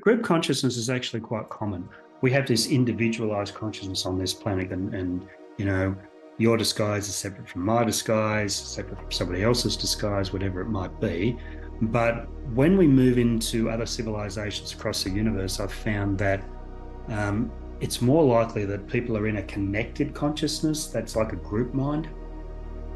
Group consciousness is actually quite common. We have this individualized consciousness on this planet, and you know, your disguise is separate from my disguise, separate from somebody else's disguise, whatever it might be. But when we move into other civilizations across the universe, I've found that it's more likely that people are in a connected consciousness that's like a group mind,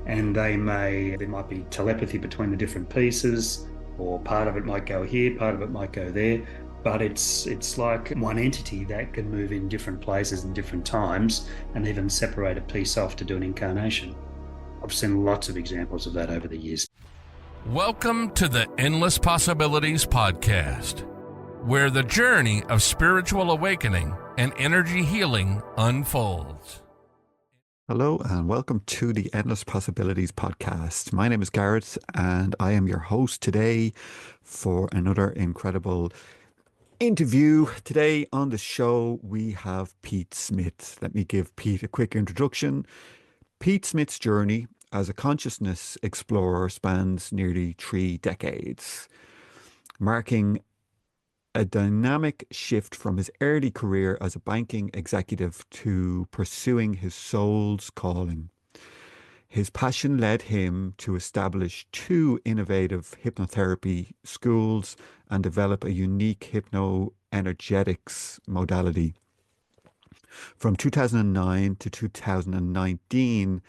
and there might be telepathy between the different pieces, or part of it might go here, part of it might go there, but it's like one entity that can move in different places and different times, and even separate a piece off to do an incarnation. I've seen lots of examples of that over the years. Welcome to the Endless Possibilities Podcast, where the journey of spiritual awakening and energy healing unfolds. Hello and welcome to the Endless Possibilities Podcast. My name is Gareth and I am your host today for another incredible interview. Today on the show we have Pete Smith. Let me give Pete a quick introduction. Pete Smith's journey as a consciousness explorer spans nearly 3 decades, marking a dynamic shift from his early career as a banking executive to pursuing his soul's calling. His passion led him to establish 2 innovative hypnotherapy schools and develop a unique hypno-energetics modality. From 2009 to 2019,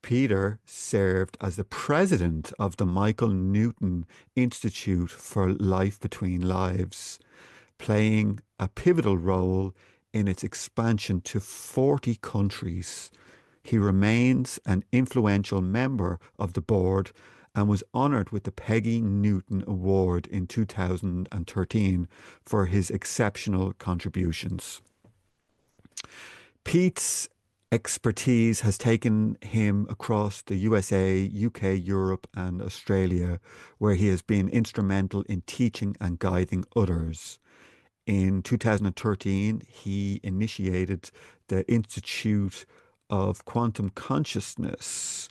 Peter served as the president of the Michael Newton Institute for Life Between Lives, playing a pivotal role in its expansion to 40 countries. He remains an influential member of the board and was honored with the Peggy Newton Award in 2013 for his exceptional contributions. Pete's expertise has taken him across the USA, UK, Europe, and Australia, where he has been instrumental in teaching and guiding others. In 2013, he initiated the Institute of Quantum Consciousness,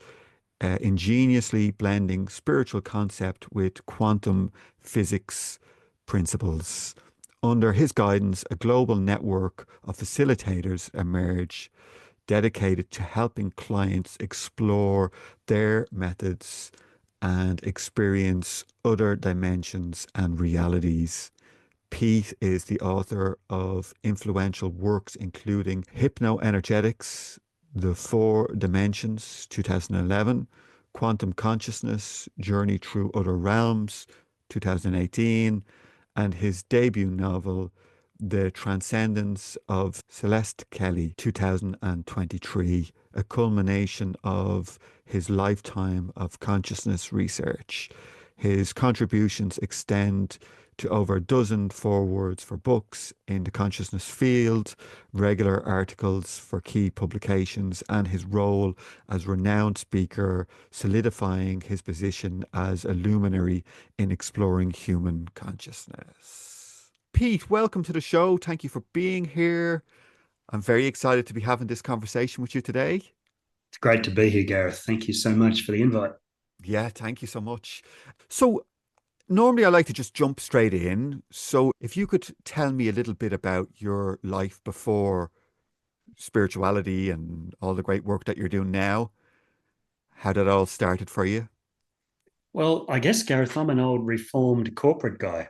ingeniously blending spiritual concept with quantum physics principles. Under his guidance, a global network of facilitators emerged, dedicated to helping clients explore their methods and experience other dimensions and realities. Pete is the author of influential works including Hypno-Energetics, The 4 Dimensions, 2011, Quantum Consciousness, Journey Through Other Realms, 2018, and his debut novel, The Transcendence of Celeste Kelly, 2023, a culmination of his lifetime of consciousness research. His contributions extend to over a dozen forewords for books in the consciousness field, regular articles for key publications, and his role as renowned speaker, solidifying his position as a luminary in exploring human consciousness. Pete, welcome to the show. Thank you for being here. I'm very excited to be having this conversation with you today. It's great to be here, Gareth. Thank you so much for the invite. Yeah, thank you so much. So, normally I like to just jump straight in. So, if you could tell me a little bit about your life before spirituality and all the great work that you're doing now, how that all started for you? Well, I guess, Gareth, I'm an old reformed corporate guy.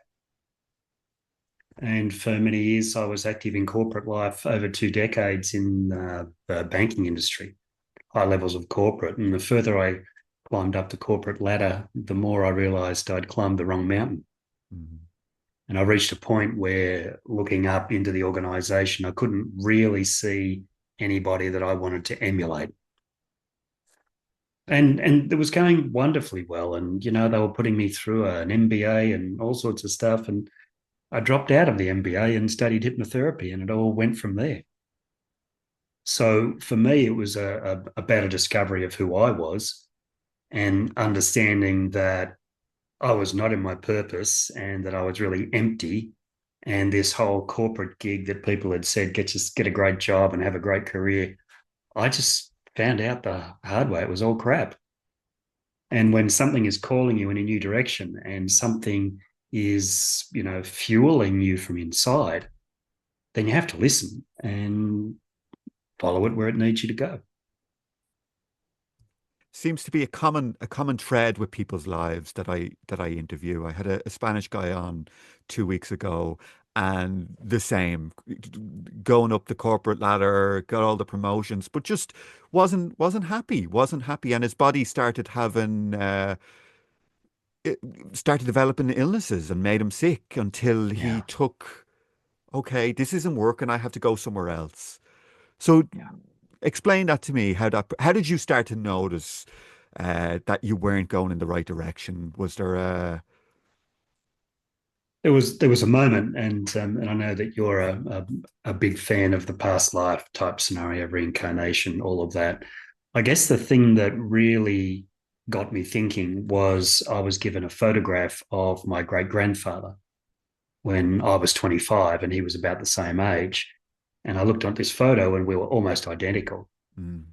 And for many years, I was active in corporate life, over 2 decades in the banking industry, high levels of corporate. And the further I climbed up the corporate ladder, the more I realized I'd climbed the wrong mountain. Mhm. And I reached a point where, looking up into the organization, I couldn't really see anybody that I wanted to emulate. And it was going wonderfully well. And, they were putting me through an MBA and all sorts of stuff. And I dropped out of the MBA and studied hypnotherapy, and it all went from there. So for me, it was a better discovery of who I was, and understanding that I was not in my purpose and that I was really empty. And this whole corporate gig that people had said, get a great job and have a great career, I just found out the hard way. It was all crap. And when something is calling you in a new direction, and something is, fueling you from inside, then you have to listen and follow it where it needs you to go. Seems to be a common thread with people's lives that I interview. I had a Spanish guy on 2 weeks ago, and the same, going up the corporate ladder, got all the promotions, but just wasn't happy, and his body started having it started developing illnesses and made him sick until he Yeah. took, okay, this isn't working, I have to go somewhere else. So Yeah. explain that to me. How did you start to notice that you weren't going in the right direction? Was there a There was a moment, and I know that you're a big fan of the past life type scenario, reincarnation, all of that. I guess the thing that really got me thinking was I was given a photograph of my great grandfather when I was 25 and he was about the same age. And I looked at this photo and we were almost identical. mm,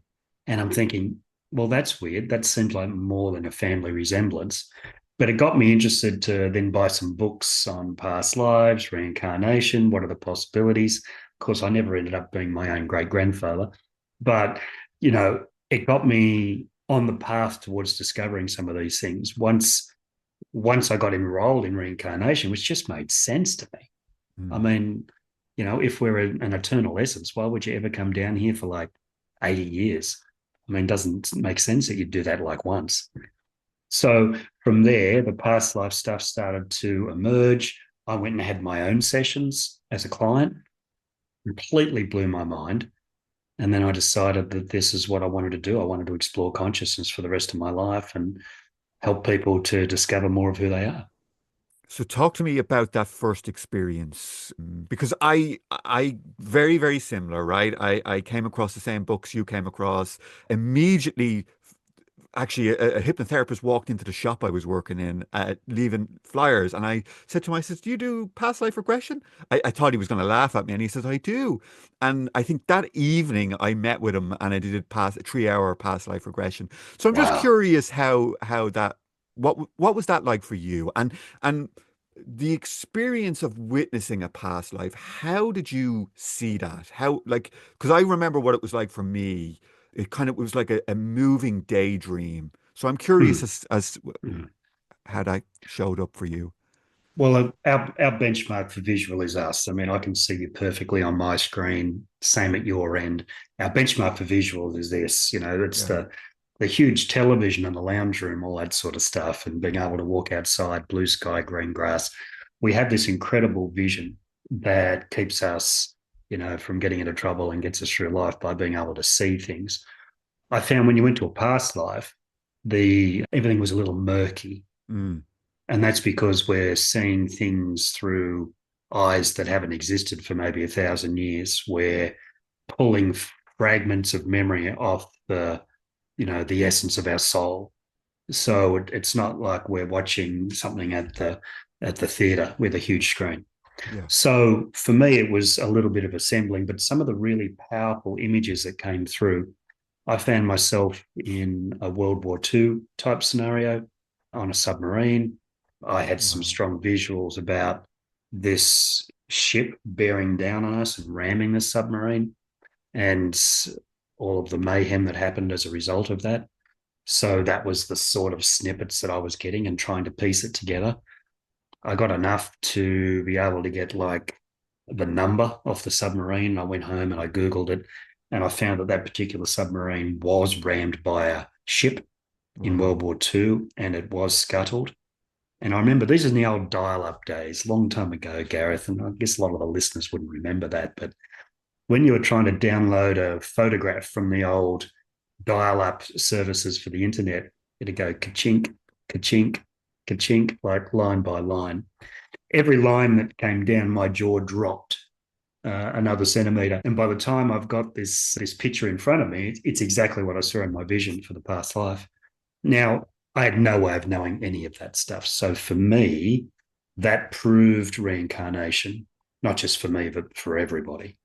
And I'm thinking, well, that's weird. That seems like more than a family resemblance. But it got me interested to then buy some books on past lives, reincarnation, what are the possibilities. Of course, I never ended up being my own great grandfather, but it got me on the path towards discovering some of these things. Once I got enrolled in reincarnation, which just made sense to me. I mm, mean, if we're an eternal essence, why would you ever come down here for like 80 years? I mean, it doesn't make sense that you'd do that like once. So from there, the past life stuff started to emerge. I went and had my own sessions as a client, completely blew my mind. And then I decided that this is what I wanted to do. I wanted to explore consciousness for the rest of my life and help people to discover more of who they are. so talk to me about that first experience. Because I very, very similar, right? I came across the same books you came across. Immediately, actually, a hypnotherapist walked into the shop I was working in, leaving flyers, and I said to him, I says, "Do you do past life regression?" I thought he was going to laugh at me, and he says, "I do." And I think that evening I met with him, and I did a 3 hour past life regression. So I'm just Wow. curious how that what was that like for you, and the experience of witnessing a past life. How did you see that? How, like, because I remember what it was like for me. It was like a moving daydream. So I'm curious Hmm. as Hmm. how that showed up for you. Well, our benchmark for visual is us. I mean, I can see you perfectly on my screen, same at your end. Our benchmark for visual is this, it's Yeah. the huge television in the lounge room, all that sort of stuff, and being able to walk outside, blue sky, green grass. We have this incredible vision that keeps us, from getting into trouble and gets us through life by being able to see things. I found when you went to a past life, the everything was a little murky, Mm, and that's because we're seeing things through eyes that haven't existed for maybe 1,000 years. We're pulling fragments of memory off the essence of our soul. So it's not like we're watching something at the theatre with a huge screen. yeah. So for me, it was a little bit of assembling, but some of the really powerful images that came through, I found myself in a World War II type scenario on a submarine. I had some Wow. strong visuals about this ship bearing down on us and ramming the submarine and all of the mayhem that happened as a result of that. So that was the sort of snippets that I was getting and trying to piece it together. I got enough to be able to get like the number off the submarine. I went home and I Googled it and I found that that particular submarine was rammed by a ship in World Wow. War II and it was scuttled. And I remember these are in the old dial up days, long time ago, Gareth. And I guess a lot of the listeners wouldn't remember that. But when you were trying to download a photograph from the old dial up services for the internet, it'd go ka-chink, ka-chink, ka-chink, like line by line. Every line that came down, my jaw dropped another centimeter. And by the time I've got this picture in front of me, it's exactly what I saw in my vision for the past life. Now, I had no way of knowing any of that stuff. So for me, that proved reincarnation, not just for me, but for everybody.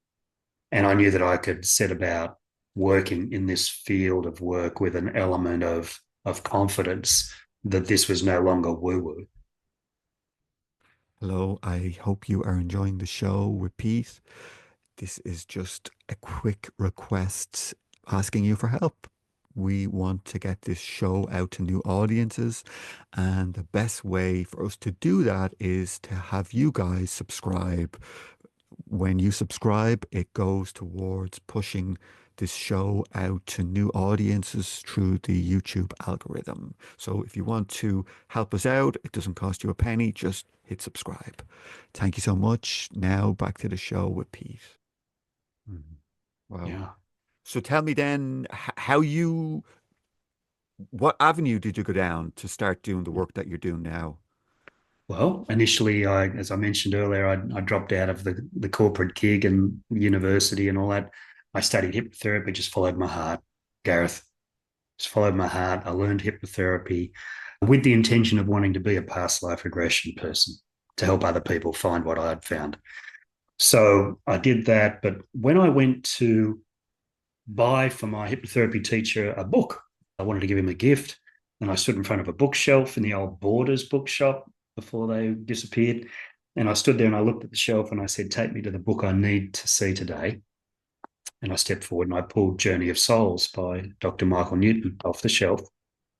And I knew that I could set about working in this field of work with an element of confidence that this was no longer woo woo. Hello, I hope you are enjoying the show with Pete. This is just a quick request asking you for help. We want to get this show out to new audiences, and the best way for us to do that is to have you guys subscribe. When you subscribe, it goes towards pushing this show out to new audiences through the YouTube algorithm. So if you want to help us out, it doesn't cost you a penny, just hit subscribe. Thank you so much. Now back to the show with Pete. Mhm. Wow. Yeah. So tell me then what avenue did you go down to start doing the work that you're doing now? Well, initially, as I mentioned earlier, I dropped out of the corporate gig and university and all that. I studied hypnotherapy, just followed my heart, Gareth. Just followed my heart. I learned hypnotherapy with the intention of wanting to be a past life regression person to help other people find what I had found. So I did that. But when I went to buy for my hypnotherapy teacher a book, I wanted to give him a gift. And I stood in front of a bookshelf in the old Borders bookshop before they disappeared. And I stood there and I looked at the shelf and I said, "Take me to the book I need to see today." And I stepped forward and I pulled Journey of Souls by Dr. Michael Newton off the shelf.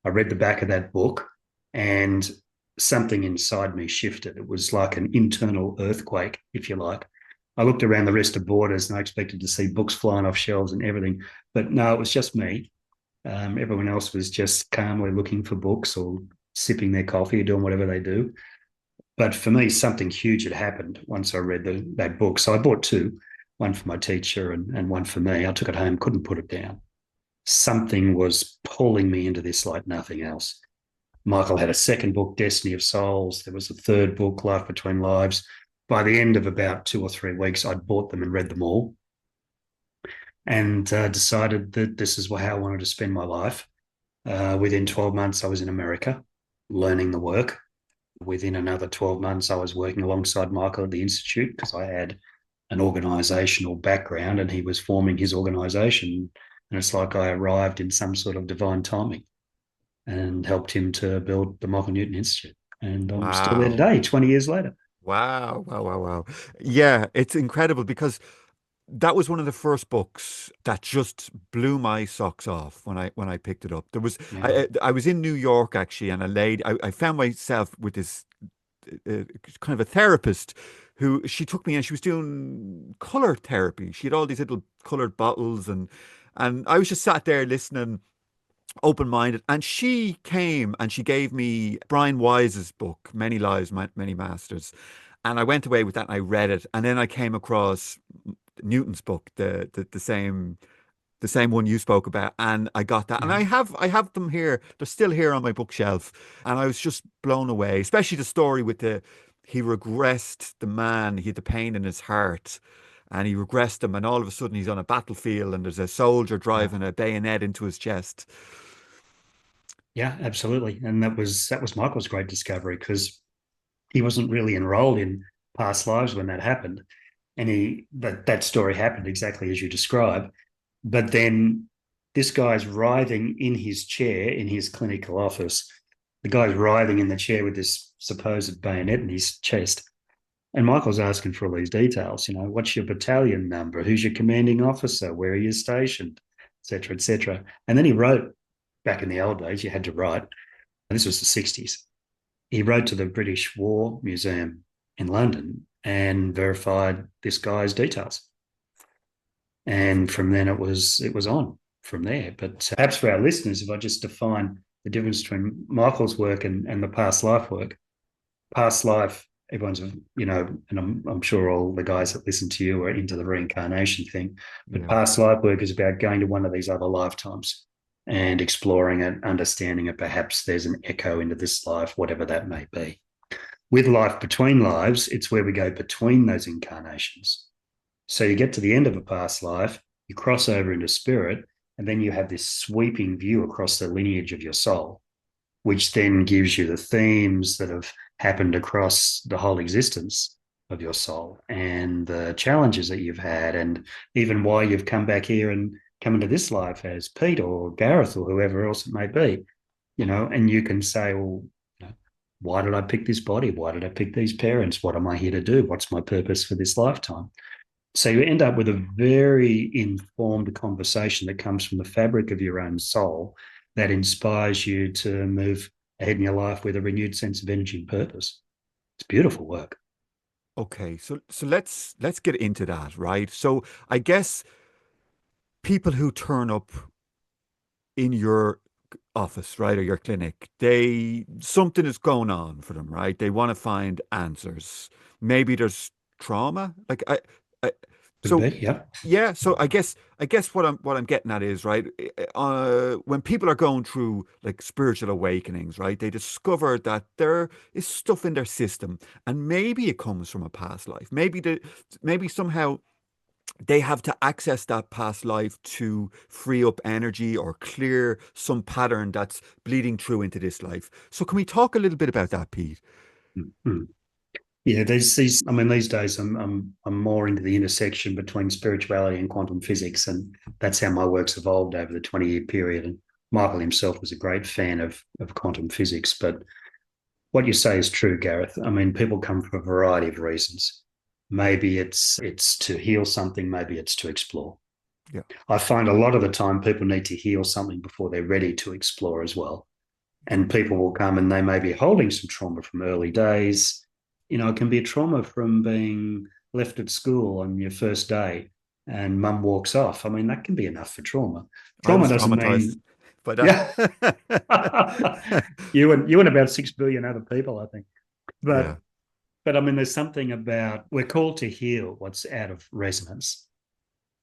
I read the back of that book and something inside me shifted. It was like an internal earthquake, if you like. I looked around the rest of Borders and I expected to see books flying off shelves and everything. But no, it was just me. Everyone else was just calmly looking for books or sipping their coffee or doing whatever they do. But for me, something huge had happened once I read that book. So I bought two, one for my teacher and one for me. I took it home, couldn't put it down. Something was pulling me into this like nothing else. Michael had a second book, Destiny of Souls. There was a third book, Life Between Lives. By the end of about 2 or 3 weeks, I'd bought them and read them all and decided that this is how I wanted to spend my life. Within 12 months, I was in America learning the work. Within another 12 months, I was working alongside Michael at the Institute because I had an organizational background and he was forming his organization. And it's like I arrived in some sort of divine timing and helped him to build the Michael Newton Institute. And I'm still there Wow. today, 20 years later. Wow. Wow. Wow. Wow. Yeah, it's incredible because that was one of the first books that just blew my socks off when I picked it up. There was Yeah. I was in New York actually, and I found myself with this kind of a therapist who she took me and she was doing color therapy. She had all these little colored bottles and I was just sat there listening, open-minded, and she came and she gave me Brian Wise's book, Many Lives, Many Masters. And I went away with that and I read it. And then I came across Newton's book, the same one you spoke about, and I got that, and Yeah. I have them here. They're still here on my bookshelf, and I was just blown away, especially the story with the he regressed the man. He had the pain in his heart, and he regressed him, and all of a sudden he's on a battlefield, and there's a soldier Yeah. driving a bayonet into his chest. Yeah, absolutely. And that was Michael's great discovery because he wasn't really enrolled in past lives when that happened. And that story happened exactly as you describe. But then this guy's writhing in his chair in his clinical office. The guy's writhing in the chair with this supposed bayonet in his chest. And Michael's asking for all these details. What's your battalion number? Who's your commanding officer? Where are you stationed? Et cetera, et cetera. And then he wrote, back in the old days, you had to write. And this was the 60s. He wrote to the British War Museum in London and verified this guy's details. And from then it was on from there. But perhaps for our listeners, if I just define the difference between Michael's work and the past life work, past life, everyone's, and I'm sure all the guys that listen to you are into the reincarnation thing, but Yeah. past life work is about going to one of these other lifetimes and exploring it, understanding it. Perhaps there's an echo into this life, whatever that may be. With life between lives, it's where we go between those incarnations. So you get to the end of a past life, you cross over into spirit, and then you have this sweeping view across the lineage of your soul, which then gives you the themes that have happened across the whole existence of your soul and the challenges that you've had, and even why you've come back here and come into this life as Pete or Gareth or whoever else it may be, and you can say, well, Why did I pick this body? Why did I pick these parents? What am I here to do? What's my purpose for this lifetime? So you end up with a very informed conversation that comes from the fabric of your own soul that inspires you to move ahead in your life with a renewed sense of energy and purpose. It's beautiful work. Okay, so let's get into that, right? So I guess people who turn up in your office, right, or your clinic, they something is going on for them, right? They want to find answers. Maybe there's trauma. I Could so be, yeah. yeah. So I guess what I'm getting at is right. When people are going through like spiritual awakenings, right, they discover that there is stuff in their system, and maybe it comes from a past life. Maybe somehow they have to access that past life to free up energy or clear some pattern that's bleeding through into this life. So can we talk a little bit about that, Pete? Mm-hmm. Yeah, these. I mean, these days I'm more into the intersection between spirituality and quantum physics, and that's how my work's evolved over the 20-year period. And Michael himself was a great fan of quantum physics. But what you say is true, Gareth. I mean, people come for a variety of reasons. Maybe it's to heal something, maybe it's to explore. Yeah. I find a lot of the time people need to heal something before they're ready to explore as well. And people will come and they may be holding some trauma from early days. You know, it can be a trauma from being left at school on your first day and mum walks off. I mean, that can be enough for trauma. I Trauma was doesn't traumatized mean, by yeah, that. you and about 6 billion other people, I think. Yeah. But I mean, there's something about we're called to heal what's out of resonance.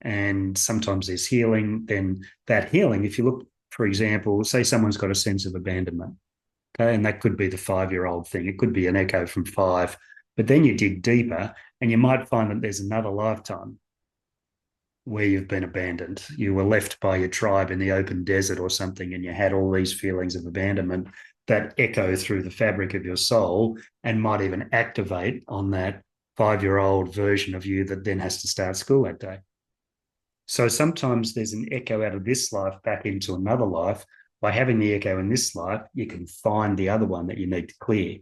And sometimes there's healing. Then that healing, if you look, for example, say someone's got a sense of abandonment. Okay. And that could be the 5-year-old thing. It could be an echo from 5. But then you dig deeper and you might find that there's another lifetime where you've been abandoned. You were left by your tribe in the open desert or something, and you had all these feelings of abandonment that echo through the fabric of your soul and might even activate on that 5-year-old version of you that then has to start school that day. So sometimes there's an echo out of this life back into another life. By having the echo in this life, you can find the other one that you need to clear.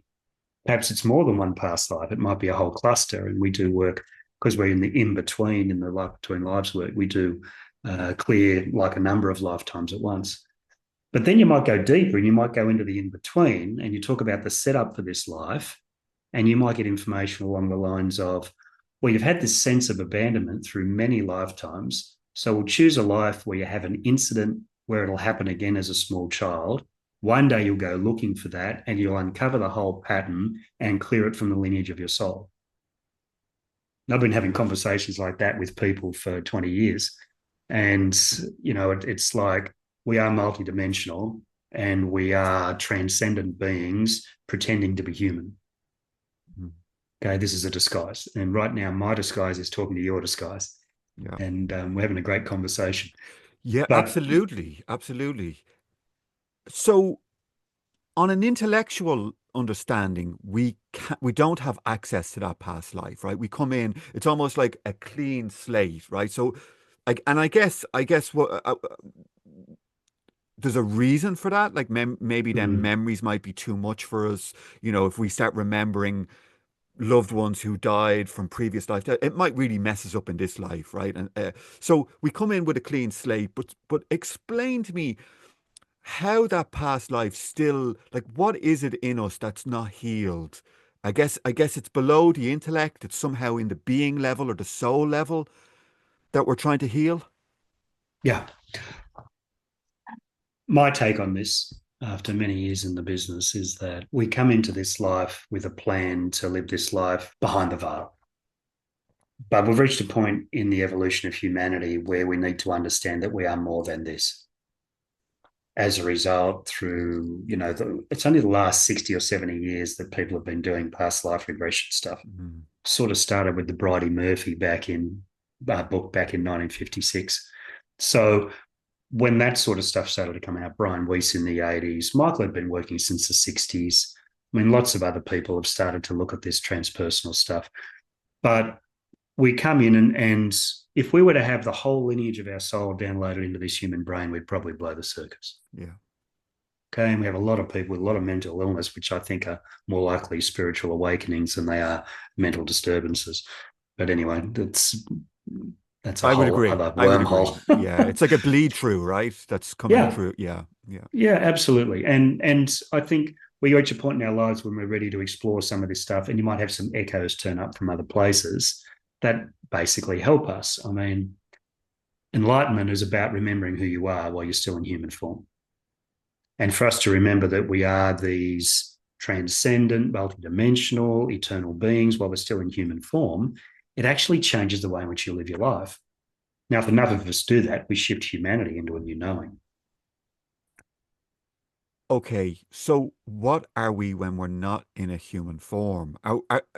Perhaps it's more than one past life. It might be a whole cluster. And we do work because we're in the in-between, in the life between lives work. We do clear like a number of lifetimes at once. But then you might go deeper and you might go into the in-between and you talk about the setup for this life. And you might get information along the lines of, well, you've had this sense of abandonment through many lifetimes. So we'll choose a life where you have an incident where it'll happen again as a small child. One day you'll go looking for that and you'll uncover the whole pattern and clear it from the lineage of your soul. And I've been having conversations like that with people for 20 years. And, you know, it's like we are multidimensional and we are transcendent beings pretending to be human. Okay, this is a disguise. And right now, my disguise is talking to your disguise. Yeah. And we're having a great conversation. Yeah, But absolutely. Absolutely. So on an intellectual understanding, we don't have access to that past life, right? We come in, it's almost like a clean slate, right? So, I guess what there's a reason for that. Like maybe then memories might be too much for us. You know, if we start remembering loved ones who died from previous life, it might really mess us up in this life, right? And so we come in with a clean slate. But explain to me how that past life still, like, what is it in us that's not healed? I guess it's below the intellect. It's somehow in the being level or the soul level that we're trying to heal. yeah, my take on this after many years in the business is that we come into this life with a plan to live this life behind the veil. But we've reached a point in the evolution of humanity where we need to understand that we are more than this. As a result, through, you know, it's only the last 60 or 70 years that people have been doing past life regression stuff. Mm. Sort of started with the Bridie Murphy book back in 1956. So when that sort of stuff started to come out, Brian Weiss in the 80s, Michael had been working since the 60s. I mean, lots of other people have started to look at this transpersonal stuff. But we come in and if we were to have the whole lineage of our soul downloaded into this human brain, we'd probably blow the circuits. Yeah. Okay. And we have a lot of people with a lot of mental illness, which I think are more likely spiritual awakenings than they are mental disturbances. But anyway, that's a I would whole agree. other I would agree. wormhole. Yeah, it's like a bleed through, right? That's coming Yeah. through. Yeah, yeah. Yeah, absolutely. And I think we reach a point in our lives when we're ready to explore some of this stuff, and you might have some echoes turn up from other places that basically help us. I mean, enlightenment is about remembering who you are while you're still in human form. And for us to remember that we are these transcendent, multidimensional, eternal beings while we're still in human form, it actually changes the way in which you live your life. Now, if enough of us do that, we shift humanity into a new knowing. Okay, so what are we when we're not in a human form?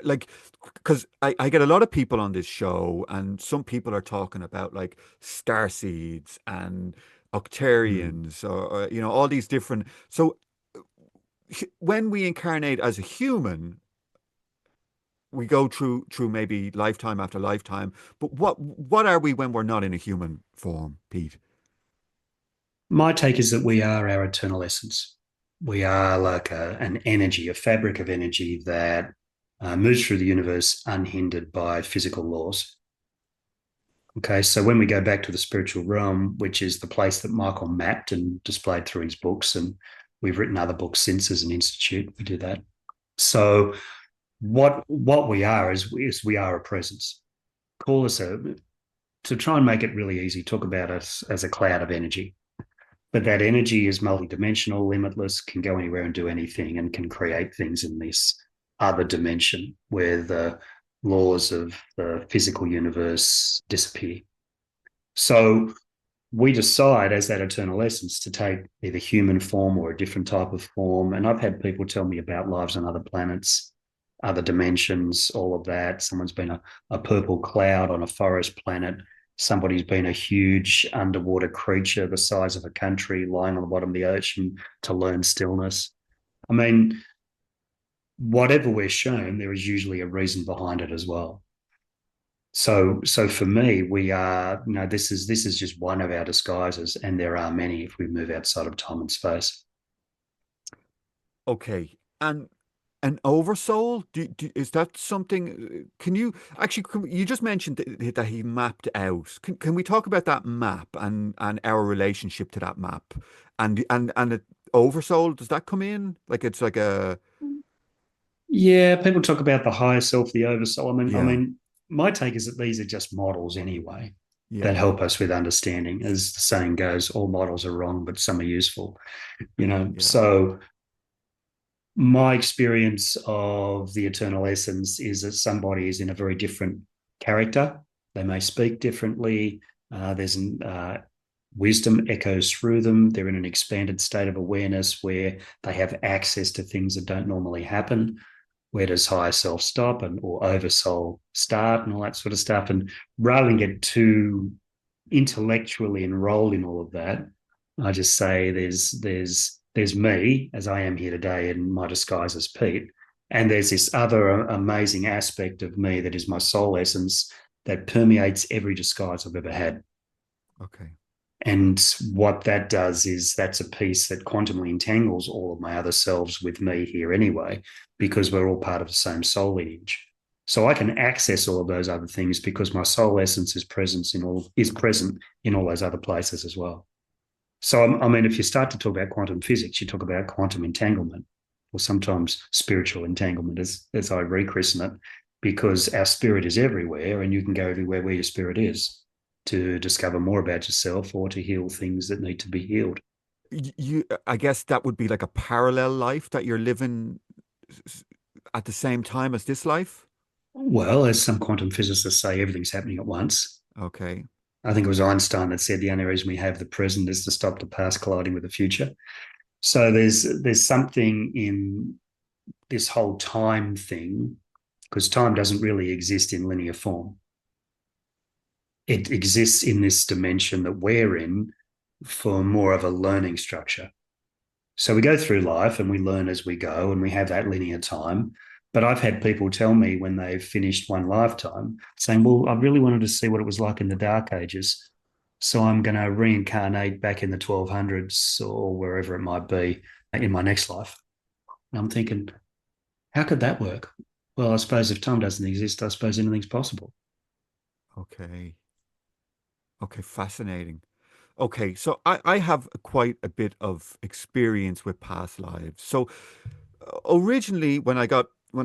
Like, because I get a lot of people on this show, and some people are talking about like star seeds and Mm. octarians, or all these different. So when we incarnate as a human, we go through maybe lifetime after lifetime. But what are we when we're not in a human form, Pete? My take is that we are our eternal essence. We are like an energy, a fabric of energy that moves through the universe unhindered by physical laws. Okay, so when we go back to the spiritual realm, which is the place that Michael mapped and displayed through his books, and we've written other books since as an institute, we do that. So what we are is we are a presence. Call us to try and make it really easy. Talk about us as a cloud of energy. But that energy is multidimensional, limitless, can go anywhere and do anything, and can create things in this other dimension where the laws of the physical universe disappear. So we decide as that eternal essence to take either human form or a different type of form. And I've had people tell me about lives on other planets, other dimensions, all of that. Someone's been a purple cloud on a forest planet. Somebody's been a huge underwater creature the size of a country lying on the bottom of the ocean to learn stillness. I mean, whatever we're shown, there is usually a reason behind it as well. So for me, we are, this is just one of our disguises, and there are many if we move outside of time and space. Okay, and an oversoul? Is that something? Can you actually? You just mentioned that he mapped out. Can we talk about that map and our relationship to that map, and it, oversoul? Does that come in? Like it's like a Yeah, people talk about the higher self, the oversoul. I yeah, mean, my take is that these are just models anyway that yeah, help us with understanding. As the saying goes, all models are wrong, but some are useful. yeah. So my experience of the eternal essence is that somebody is in a very different character. They may speak differently. There's wisdom echoes through them. They're in an expanded state of awareness where they have access to things that don't normally happen. Where does higher self stop and or oversoul start and all that sort of stuff? And rather than get too intellectually enrolled in all of that, I just say there's me as I am here today in my disguise as Pete, and there's this other amazing aspect of me that is my soul essence that permeates every disguise I've ever had. Okay, And what that does is that's a piece that quantumly entangles all of my other selves with me here anyway, because we're all part of the same soul lineage. So I can access all of those other things because my soul essence is present in all those other places as well. So I mean, if you start to talk about quantum physics, you talk about quantum entanglement, or sometimes spiritual entanglement, as I rechristen it, because our spirit is everywhere, and you can go everywhere where your spirit is to discover more about yourself or to heal things that need to be healed. I guess that would be like a parallel life that you're living s- at the same time as this life. Well, as some quantum physicists say, everything's happening at once. Okay, I think it was Einstein that said the only reason we have the present is to stop the past colliding with the future. So there's something in this whole time thing, because time doesn't really exist in linear form. It exists in this dimension that we're in for more of a learning structure. So we go through life and we learn as we go and we have that linear time. But I've had people tell me when they've finished one lifetime saying, well, I really wanted to see what it was like in the dark ages. So I'm going to reincarnate back in the 1200s or wherever it might be in my next life. And I'm thinking, how could that work? Well, I suppose if time doesn't exist, I suppose anything's possible. Okay. Okay, fascinating. Okay, so I have quite a bit of experience with past lives. So originally, when I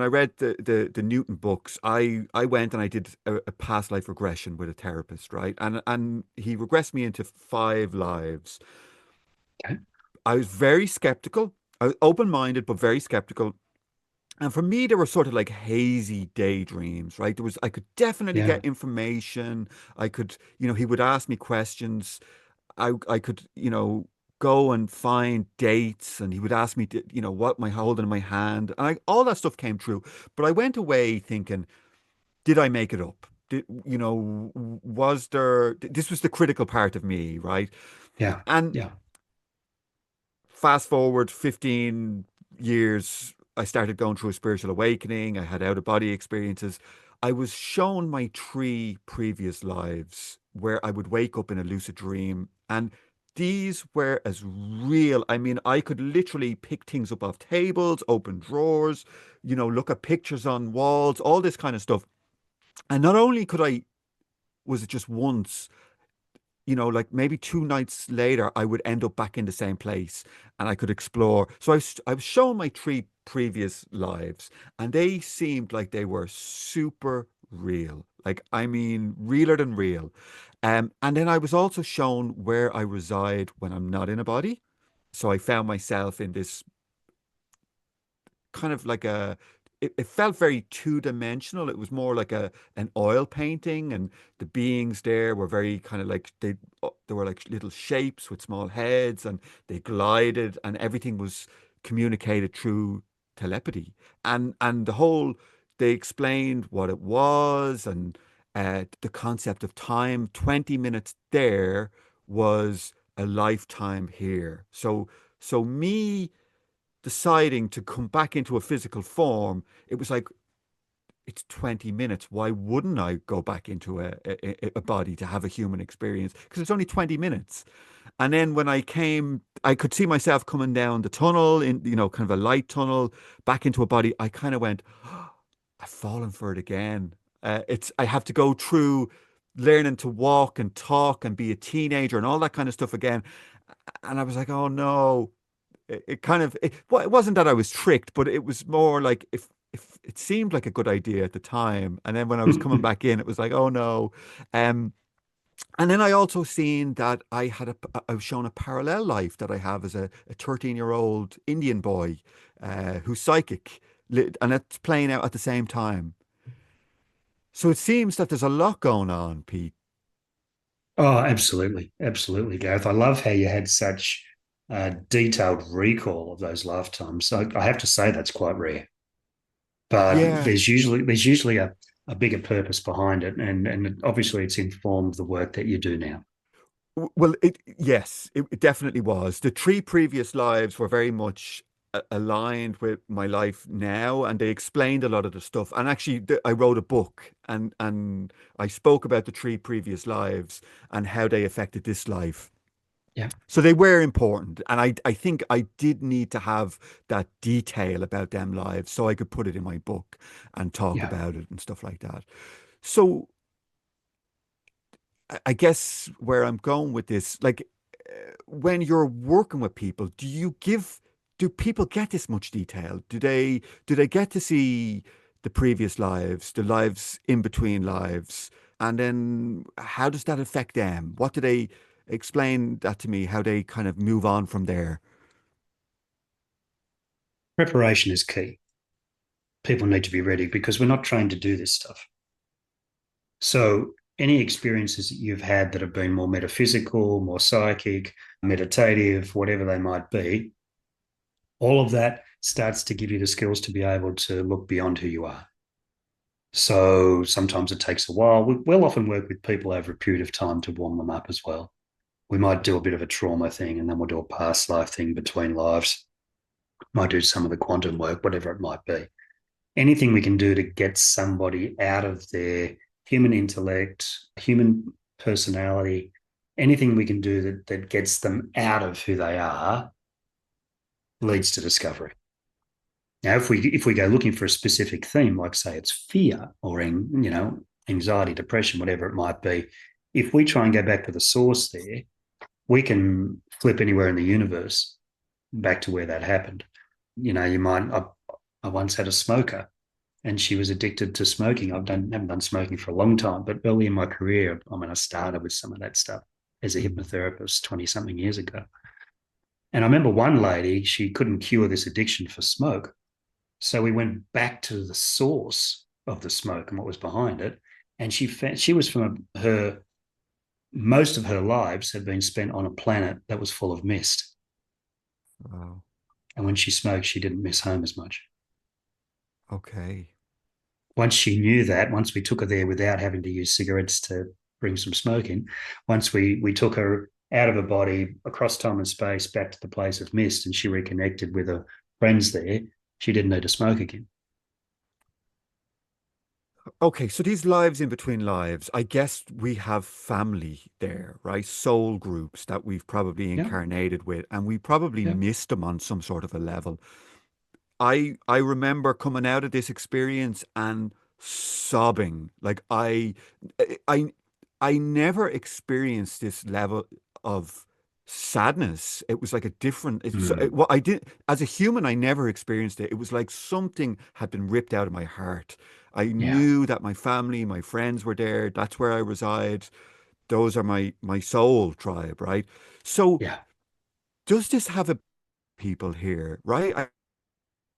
read the Newton books, I went and I did a past life regression with a therapist, right? And he regressed me into 5 lives. Okay. I was very skeptical. I was open-minded, but very skeptical. And for me, they were sort of like hazy daydreams, right? I could definitely Yeah. get information. I could, he would ask me questions. I could, go and find dates, and he would ask me, what am I holding in my hand? And all that stuff came true. But I went away thinking, did I make it up? Was there, this was the critical part of me, right? Yeah. And Yeah. fast forward 15 years, I started going through a spiritual awakening. I had out of body experiences. I was shown my 3 previous lives where I would wake up in a lucid dream. And these were as real. I mean, I could literally pick things up off tables, open drawers, look at pictures on walls, all this kind of stuff. And not only was it just once, like maybe 2 nights later, I would end up back in the same place and I could explore. So I was shown my 3 previous lives, and they seemed like they were super real. Like, I mean, realer than real. And then I was also shown where I reside when I'm not in a body. So I found myself in this kind of like it felt very two-dimensional. It was more like an oil painting, and the beings there were very kind of like they were like little shapes with small heads, and they glided, and everything was communicated through telepathy. And the whole, they explained what it was, and the concept of time. 20 minutes there was a lifetime here. So me deciding to come back into a physical form, it was like, it's 20 minutes. Why wouldn't I go back into a body to have a human experience? Because it's only 20 minutes. And then when I came, I could see myself coming down the tunnel in, kind of a light tunnel back into a body. I kind of went, oh, I've fallen for it again. I have to go through learning to walk and talk and be a teenager and all that kind of stuff again. And I was like, oh no, it kind of well, it wasn't that I was tricked, but it was more like, if it seemed like a good idea at the time, and then when I was coming back in, it was like, oh no. um and then I also seen that I was shown a parallel life that I have as a 13-year-old Indian boy, who's psychic, and it's playing out at the same time. So it seems that there's a lot going on, Pete. Oh, absolutely. Absolutely, Gareth. I love how you had such detailed recall of those lifetimes. So I have to say that's quite rare. But Yeah. there's usually a bigger purpose behind it. And obviously it's informed the work that you do now. Well, yes, it definitely was. The 3 previous lives were very much aligned with my life now, and they explained a lot of the stuff. And actually, I wrote a book, and I spoke about the 3 previous lives and how they affected this life. Yeah. So they were important, and I think I did need to have that detail about them lives so I could put it in my book and talk Yeah. about it and stuff like that. So I guess where I'm going with this, like, when you're working with people, do people get this much detail? Do they get to see the previous lives, the lives in between lives? And then how does that affect them? What do they explain that to me, how they kind of move on from there? Preparation is key. People need to be ready because we're not trained to do this stuff. So any experiences that you've had that have been more metaphysical, more psychic, meditative, whatever they might be, all of that starts to give you the skills to be able to look beyond who you are. So sometimes it takes a while. We'll often work with people over a period of time to warm them up as well. We might do a bit of a trauma thing and then we'll do a past life thing between lives. Might do some of the quantum work, whatever it might be. Anything we can do to get somebody out of their human intellect, human personality, anything we can do that gets them out of who they are, leads to discovery. Now, if we go looking for a specific theme, like say it's fear or anxiety, depression, whatever it might be, if we try and go back to the source there, we can flip anywhere in the universe back to where that happened. I once had a smoker and she was addicted to smoking. Haven't done smoking for a long time, but early in my career, I started with some of that stuff as a hypnotherapist 20 something years ago. And I remember one lady, she couldn't cure this addiction for smoke. So we went back to the source of the smoke and what was behind it. And she was from most of her lives had been spent on a planet that was full of mist. Wow. And when she smoked, she didn't miss home as much. Okay. Once she knew that, once we took her there without having to use cigarettes to bring some smoke in, once we took her out of her body, across time and space, back to the place of mist, and she reconnected with her friends there, she didn't need to smoke again. Okay, so these lives in between lives, I guess we have family there, right? Soul groups that we've probably Yeah, incarnated with, and we probably yeah. missed them on some sort of a level. I remember coming out of this experience and sobbing. Like I I never experienced this level of sadness. It was like a different what I did as a human, I never experienced it. It was like something had been ripped out of my heart. I Yeah, knew that my family, my friends were there. That's where I reside. Those are my soul tribe, right? So yeah. does this have a people here, right? I'm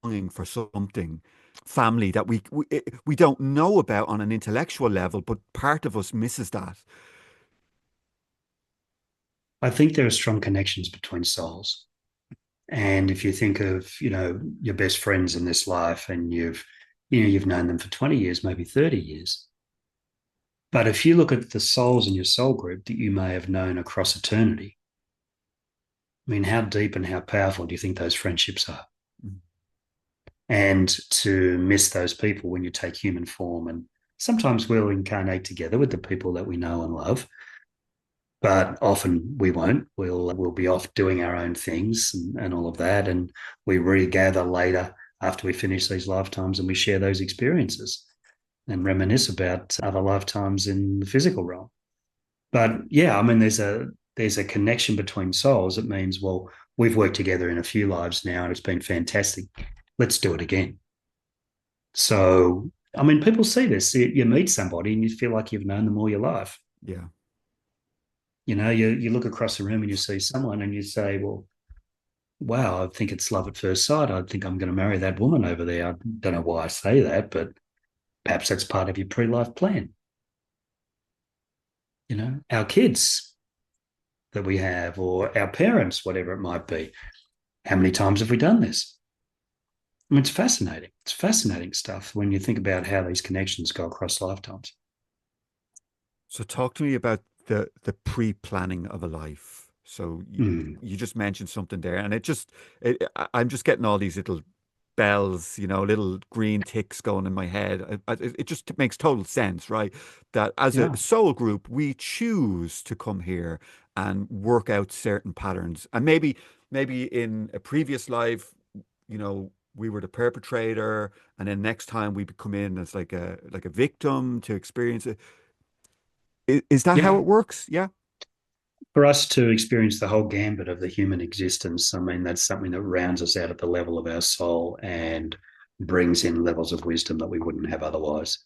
longing for something, family that we don't know about on an intellectual level, but part of us misses that. I think there are strong connections between souls. And if you think of, your best friends in this life and you've known them for 20 years, maybe 30 years. But if you look at the souls in your soul group that you may have known across eternity, I mean, how deep and how powerful do you think those friendships are? Mm. And to miss those people when you take human form, and sometimes we'll incarnate together with the people that we know and love, but often we won't. We'll be off doing our own things and all of that, and we regather later after we finish these lifetimes and we share those experiences and reminisce about other lifetimes in the physical realm. But yeah, I mean, there's a connection between souls. It means, well, we've worked together in a few lives now, and it's been fantastic. Let's do it again. So, I mean, people see this. You meet somebody and you feel like you've known them all your life. Yeah. You look across the room and you see someone and you say, well, wow, I think it's love at first sight. I think I'm going to marry that woman over there. I don't know why I say that, but perhaps that's part of your pre-life plan. Our kids that we have, or our parents, whatever it might be. How many times have we done this? I mean, it's fascinating. It's fascinating stuff when you think about how these connections go across lifetimes. So talk to me about the pre-planning of a life. So Mm, you just mentioned something there, and I'm just getting all these little bells, little green ticks going in my head. It just makes total sense, right? That as a yeah, soul group, we choose to come here and work out certain patterns, and maybe in a previous life, we were the perpetrator, and then next time we come in as like a victim to experience it. Is that how yeah. it works? Yeah. For us to experience the whole gambit of the human existence, I mean, that's something that rounds us out at the level of our soul and brings in levels of wisdom that we wouldn't have otherwise.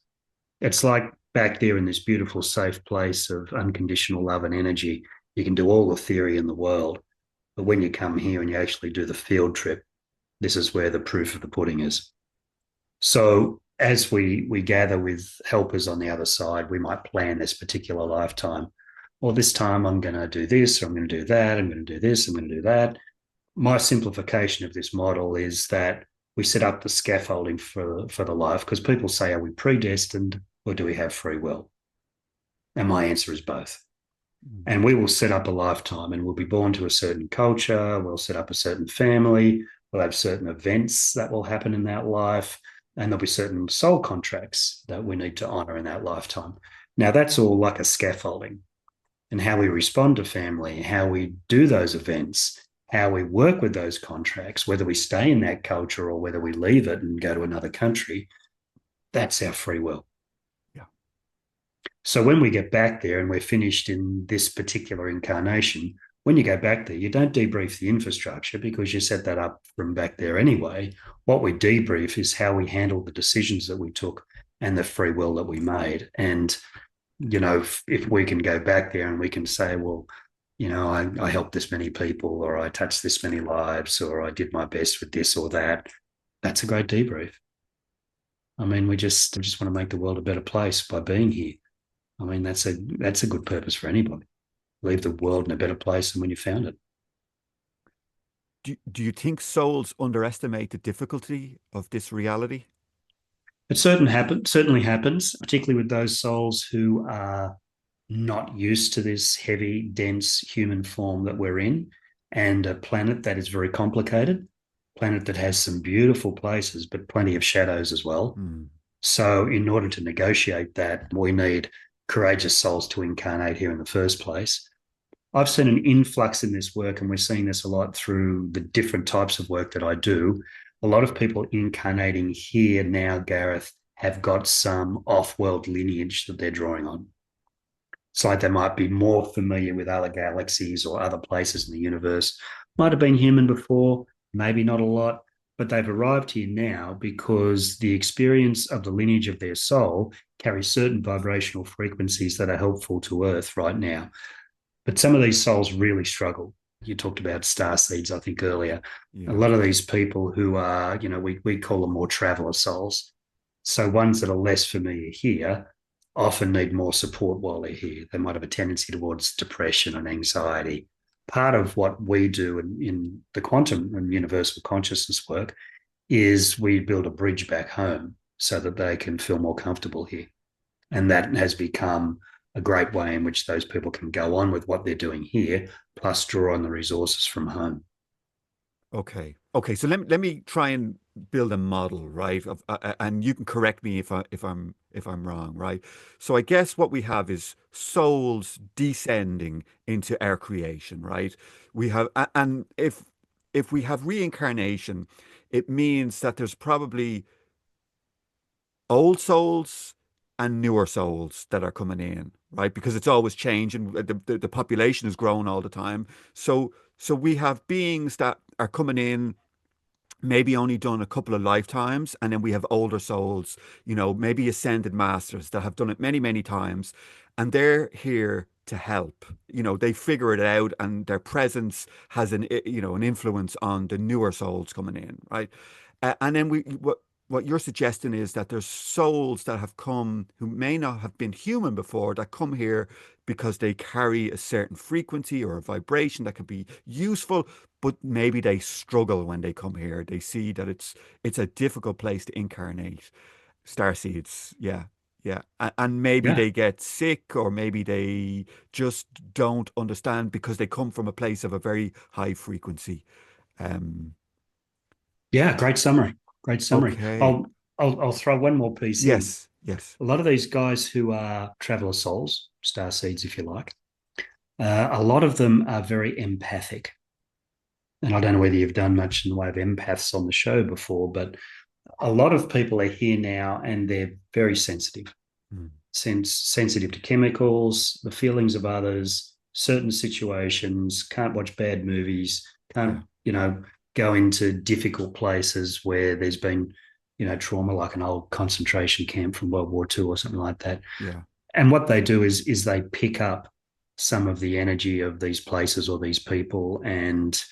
It's like back there in this beautiful, safe place of unconditional love and energy. You can do all the theory in the world, but when you come here and you actually do the field trip, this is where the proof of the pudding is. So as we gather with helpers on the other side, we might plan this particular lifetime. Well, this time I'm going to do this, or I'm going to do that, I'm going to do this, I'm going to do that. My simplification of this model is that we set up the scaffolding for the life, because people say, are we predestined or do we have free will? And my answer is both. Mm. And we will set up a lifetime, and we'll be born to a certain culture. We'll set up a certain family. We'll have certain events that will happen in that life. And there'll be certain soul contracts that we need to honor in that lifetime. Now, that's all like a scaffolding. And how we respond to family, how we do those events, how we work with those contracts, whether we stay in that culture or whether we leave it and go to another country, that's our free will. Yeah. So when we get back there and we're finished in this particular incarnation, when you go back there, you don't debrief the infrastructure because you set that up from back there anyway. What we debrief is how we handled the decisions that we took and the free will that we made. And, if we can go back there and we can say, well, I helped this many people, or I touched this many lives, or I did my best with this or that, that's a great debrief. I mean, we just want to make the world a better place by being here. I mean, that's a good purpose for anybody. Leave the world in a better place than when you found it. Do you think souls underestimate the difficulty of this reality? It certainly happens, particularly with those souls who are not used to this heavy, dense human form that we're in, and a planet that is very complicated, planet that has some beautiful places, but plenty of shadows as well. Mm. So in order to negotiate that, we need courageous souls to incarnate here in the first place. I've seen an influx in this work, and we're seeing this a lot through the different types of work that I do. A lot of people incarnating here now, Gareth, have got some off-world lineage that they're drawing on. It's like they might be more familiar with other galaxies or other places in the universe. Might have been human before, maybe not a lot, but they've arrived here now because the experience of the lineage of their soul carries certain vibrational frequencies that are helpful to Earth right now. But some of these souls really struggle. You talked about star seeds, I think, earlier. Yeah. A lot of these people who are, we call them more traveler souls. So ones that are less familiar here often need more support while they're here. They might have a tendency towards depression and anxiety. Part of what we do in the quantum and universal consciousness work is we build a bridge back home so that they can feel more comfortable here. And that has become a great way in which those people can go on with what they're doing here, plus draw on the resources from home. Okay. So let me try and build a model, right? And you can correct me if I'm wrong, right? So I guess what we have is souls descending into our creation, right? We have, and if we have reincarnation, it means that there's probably old souls and newer souls that are coming in, right? Because it's always changing. The population is growing all the time. So we have beings that are coming in, maybe only done a couple of lifetimes, and then we have older souls, maybe ascended masters that have done it many, many times, and they're here to help. They figure it out, and their presence has an influence on the newer souls coming in, right? And then what you're suggesting is that there's souls that have come who may not have been human before, that come here because they carry a certain frequency or a vibration that could be useful, but maybe they struggle when they come here. They see that it's a difficult place to incarnate. Starseeds, yeah. And maybe they get sick, or maybe they just don't understand because they come from a place of a very high frequency. Yeah, great summary. Great summary. Okay. I'll throw one more piece in. Yes. A lot of these guys who are traveler souls, star seeds, if you like, a lot of them are very empathic. And I don't know whether you've done much in the way of empaths on the show before, but a lot of people are here now and they're very sensitive. Sensitive to chemicals, the feelings of others, certain situations, can't watch bad movies, can't, go into difficult places where there's been, trauma, like an old concentration camp from World War II or something like that. Yeah. And what they do is they pick up some of the energy of these places or these people, and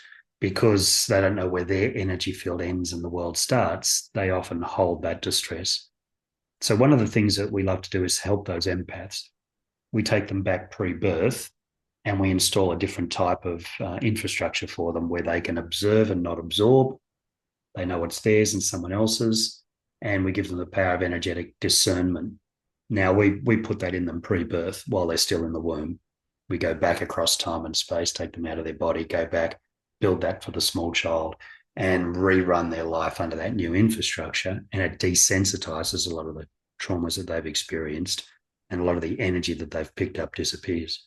because they don't know where their energy field ends and the world starts, they often hold that distress. So one of the things that we love to do is help those empaths. We take them back pre-birth and we install a different type of infrastructure for them where they can observe and not absorb. They know what's theirs and someone else's, and we give them the power of energetic discernment. Now, we put that in them pre-birth while they're still in the womb. We go back across time and space, take them out of their body, go back, build that for the small child, and rerun their life under that new infrastructure. And it desensitizes a lot of the traumas that they've experienced, and a lot of the energy that they've picked up disappears.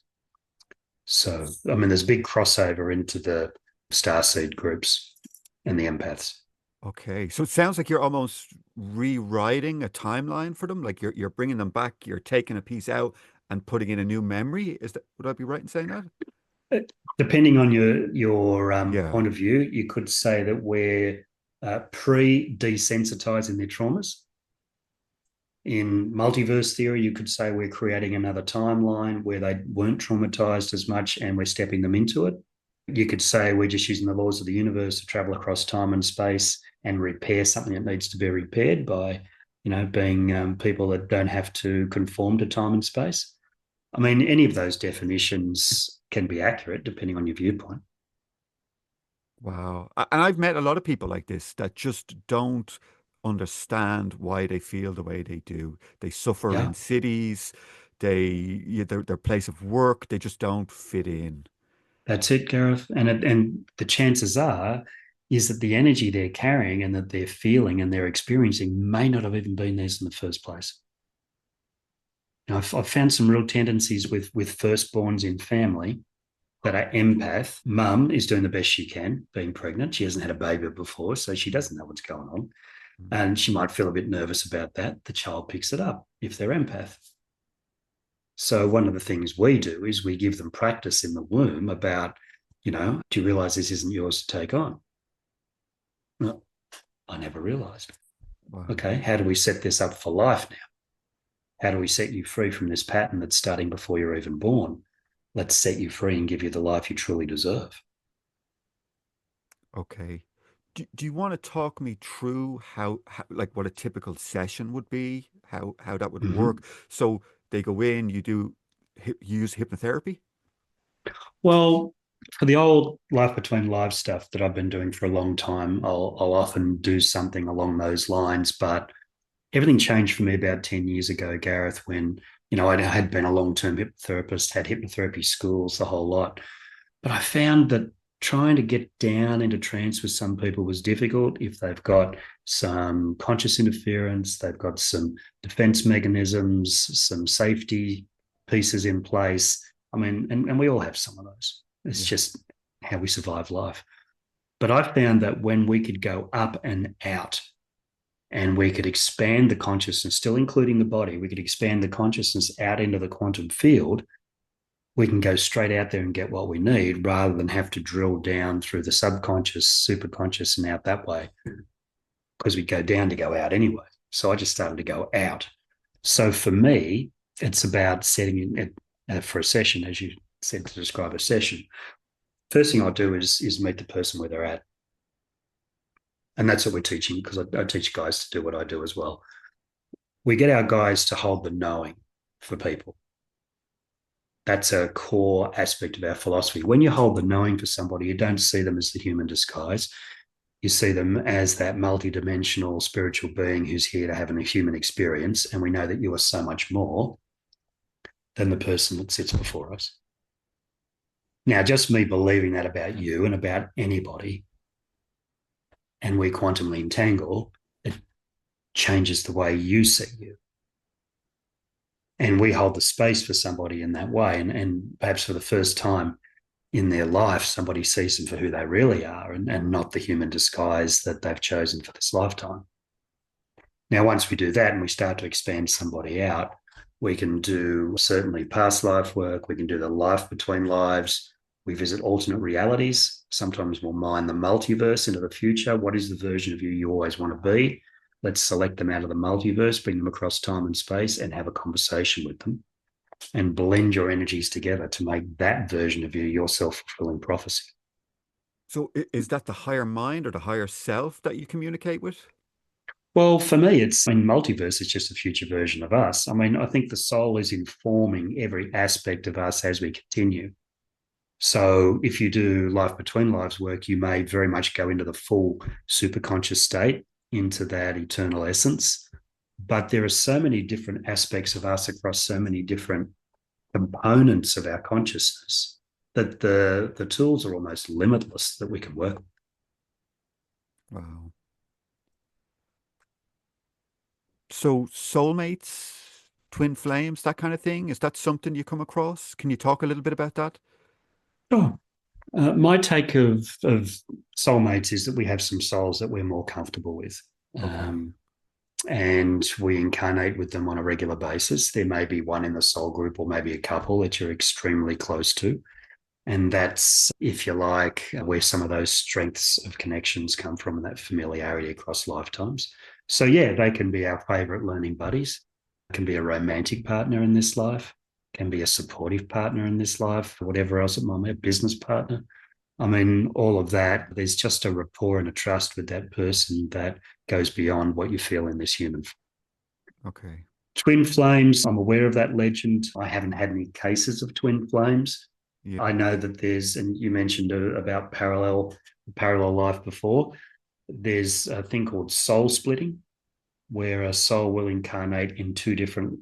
So, I mean, there's a big crossover into the starseed groups and the empaths. Okay. So it sounds like you're almost rewriting a timeline for them. Like you're bringing them back, you're taking a piece out and putting in a new memory. Is that, would I be right in saying that? Depending on your Yeah. point of view, you could say that we're pre-desensitizing their traumas. In multiverse theory, you could say we're creating another timeline where they weren't traumatized as much and we're stepping them into it. You could say we're just using the laws of the universe to travel across time and space and repair something that needs to be repaired by, being people that don't have to conform to time and space. I mean, any of those definitions can be accurate depending on your viewpoint. Wow. And I've met a lot of people like this that just don't understand why they feel the way they do. They suffer Yeah, in cities, their place of work, they just don't fit in. that's it, Gareth. And the chances are is that the energy they're carrying and that they're feeling and they're experiencing may not have even been theirs in the first place. I've found some real tendencies with firstborns in family that are empath. Mum is doing the best she can, being pregnant. She hasn't had a baby before, so she doesn't know what's going on. Mm. And she might feel a bit nervous about that. The child picks it up if they're empath. So one of the things we do is we give them practice in the womb about, do you realize this isn't yours to take on? Well, I never realized. Wow. Okay, how do we set this up for life now? How do we set you free from this pattern that's starting before you're even born? Let's set you free and give you the life you truly deserve. Okay. Do you want to talk me through how like what a typical session would be, how that would Mm-hmm. work? So they go in, use hypnotherapy? Well, for the old life between lives stuff that I've been doing for a long time, I'll often do something along those lines. But everything changed for me about 10 years ago, Gareth, when, I had been a long-term hypnotherapist, had hypnotherapy schools, the whole lot. But I found that trying to get down into trance with some people was difficult if they've got some conscious interference, they've got some defense mechanisms, some safety pieces in place. I mean, and we all have some of those. It's Yeah. just how we survive life. But I found that when we could go up and out and we could expand the consciousness, still including the body, we could expand the consciousness out into the quantum field, we can go straight out there and get what we need rather than have to drill down through the subconscious, superconscious, and out that way because we go down to go out anyway. So I just started to go out. So for me, it's about setting it for a session, as you said, to describe a session. First thing I do is meet the person where they're at. And that's what we're teaching because I teach guys to do what I do as well. We get our guys to hold the knowing for people. That's a core aspect of our philosophy. When you hold the knowing for somebody, you don't see them as the human disguise. You see them as that multidimensional spiritual being who's here to have a human experience. And we know that you are so much more than the person that sits before us. Now, just me believing that about you and about anybody, and we quantumly entangle, it changes the way you see you. And we hold the space for somebody in that way. And perhaps for the first time in their life, somebody sees them for who they really are and not the human disguise that they've chosen for this lifetime. Now, once we do that and we start to expand somebody out, we can do certainly past life work. We can do the life between lives. We visit alternate realities. Sometimes we'll mine the multiverse into the future. What is the version of you always want to be? Let's select them out of the multiverse, bring them across time and space, and have a conversation with them and blend your energies together to make that version of you your self-fulfilling prophecy. So is that the higher mind or the higher self that you communicate with? Well, for me, multiverse is just a future version of us. I mean, I think the soul is informing every aspect of us as we continue. So if you do life between lives work, you may very much go into the full superconscious state, into that eternal essence. But there are so many different aspects of us across so many different components of our consciousness that the tools are almost limitless that we can work with. Wow. So soulmates, twin flames, that kind of thing, is that something you come across? Can you talk a little bit about that? Oh, My take of soulmates is that we have some souls that we're more comfortable with. Okay. Um, and we incarnate with them on a regular basis. There may be one in the soul group or maybe a couple that you're extremely close to. And that's, if you like, where some of those strengths of connections come from and that familiarity across lifetimes. So, yeah, they can be our favorite learning buddies, can be a romantic partner in this life, can be a supportive partner in this life, whatever else it might be, a business partner. I mean, all of that, there's just a rapport and a trust with that person that goes beyond what you feel in this human. Okay. Twin flames, I'm aware of that legend. I haven't had any cases of twin flames. Yeah. I know that there's, and you mentioned about parallel life before. There's a thing called soul splitting, where a soul will incarnate in two different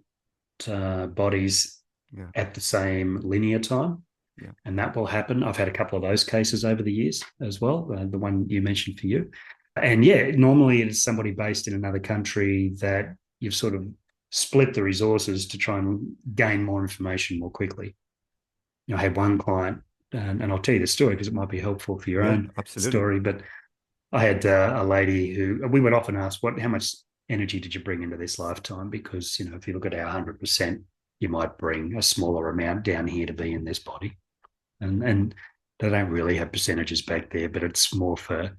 bodies Yeah. at the same linear time. Yeah. And that will happen. I've had a couple of those cases over the years as well, the one you mentioned for you. And yeah, normally it's somebody based in another country that you've sort of split the resources to try and gain more information more quickly. I had one client, and I'll tell you the story because it might be helpful for your Yeah. own Absolutely. story. But I had a lady who we would often ask, how much energy did you bring into this lifetime? Because, if you look at our 100%, you might bring a smaller amount down here to be in this body. And they don't really have percentages back there, but it's more for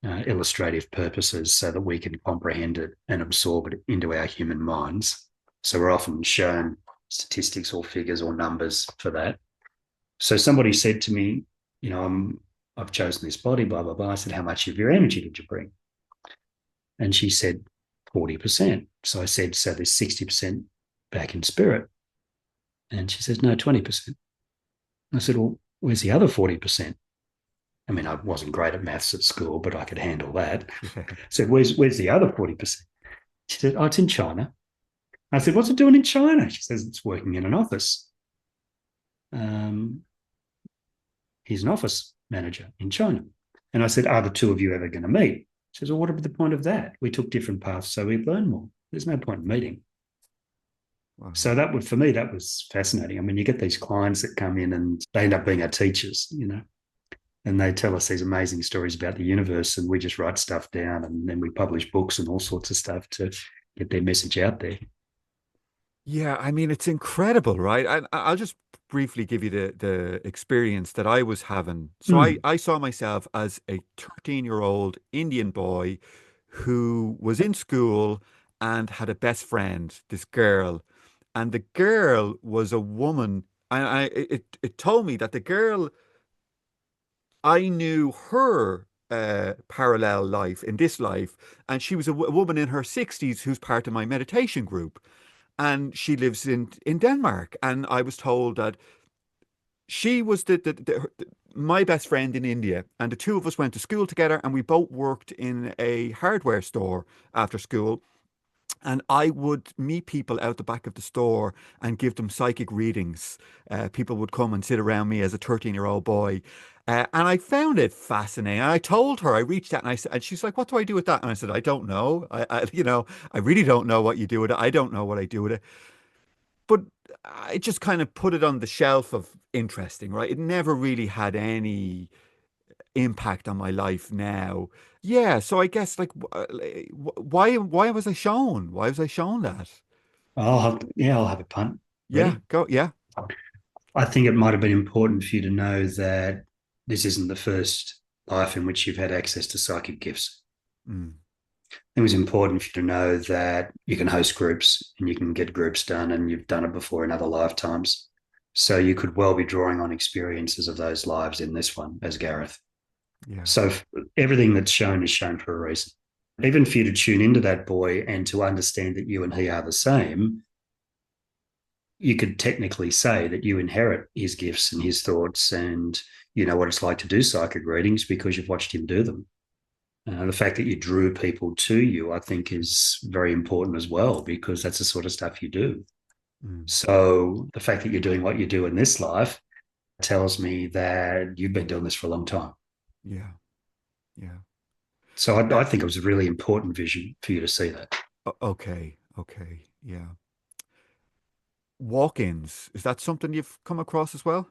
illustrative purposes so that we can comprehend it and absorb it into our human minds. So we're often shown statistics or figures or numbers for that. So somebody said to me, I've chosen this body, blah, blah, blah. I said, how much of your energy did you bring? And she said, 40%. So I said, so there's 60% back in spirit. And she says, no, 20%. I said, well, where's the other 40%? I mean, I wasn't great at maths at school, but I could handle that. Yeah. I said, where's the other 40%? She said, oh, it's in China. I said, what's it doing in China? She says, it's working in an office. Um, he's an office manager in China. And I said, are the two of you ever going to meet? She says, well, what would be the point of that? We took different paths, so we'd learn more. There's no point in meeting. Wow. So for me, that was fascinating. I mean, you get these clients that come in and they end up being our teachers, and they tell us these amazing stories about the universe, and we just write stuff down, and then we publish books and all sorts of stuff to get their message out there. Yeah, I mean, it's incredible, right? I'll just briefly give you the experience that I was having. So Mm. I saw myself as a 13-year-old Indian boy who was in school and had a best friend, this girl. And the girl was a woman. And it told me that the girl, I knew her parallel life in this life, and she was a woman in her 60s who's part of my meditation group, and she lives in Denmark. And I was told that she was my best friend in India, and the two of us went to school together, and we both worked in a hardware store after school. And I would meet people out the back of the store and give them psychic readings. People would come and sit around me as a 13-year-old boy. And I found it fascinating. And I told her, I reached out, and she's like, what do I do with that? And I said, I don't know. I really don't know what you do with it. I don't know what I do with it. But I just kind of put it on the shelf of interesting, right? It never really had any impact on my life now. Yeah, so I guess like why was I shown? Why was I shown that? I'll have a punt. Yeah, Ready? go. Yeah. I think it might have been important for you to know that this isn't the first life in which you've had access to psychic gifts. Mm, It was important for you to know that you can host groups and you can get groups done, and you've done it before in other lifetimes. So you could well be drawing on experiences of those lives in this one as Gareth. yeah. So everything that's shown is shown for a reason. Even for you to tune into that boy and to understand that you and he are the same, you could technically say that you inherit his gifts and his thoughts, and you know what it's like to do psychic readings because you've watched him do them. The fact that you drew people to you, I think, is very important as well, because that's the sort of stuff you do. Mm, So the fact that you're doing what you do in this life tells me that you've been doing this for a long time. yeah. Yeah. So I Uh, think it was a really important vision for you to see that. okay. Okay. Yeah. Walk-ins. Is that something you've come across as well?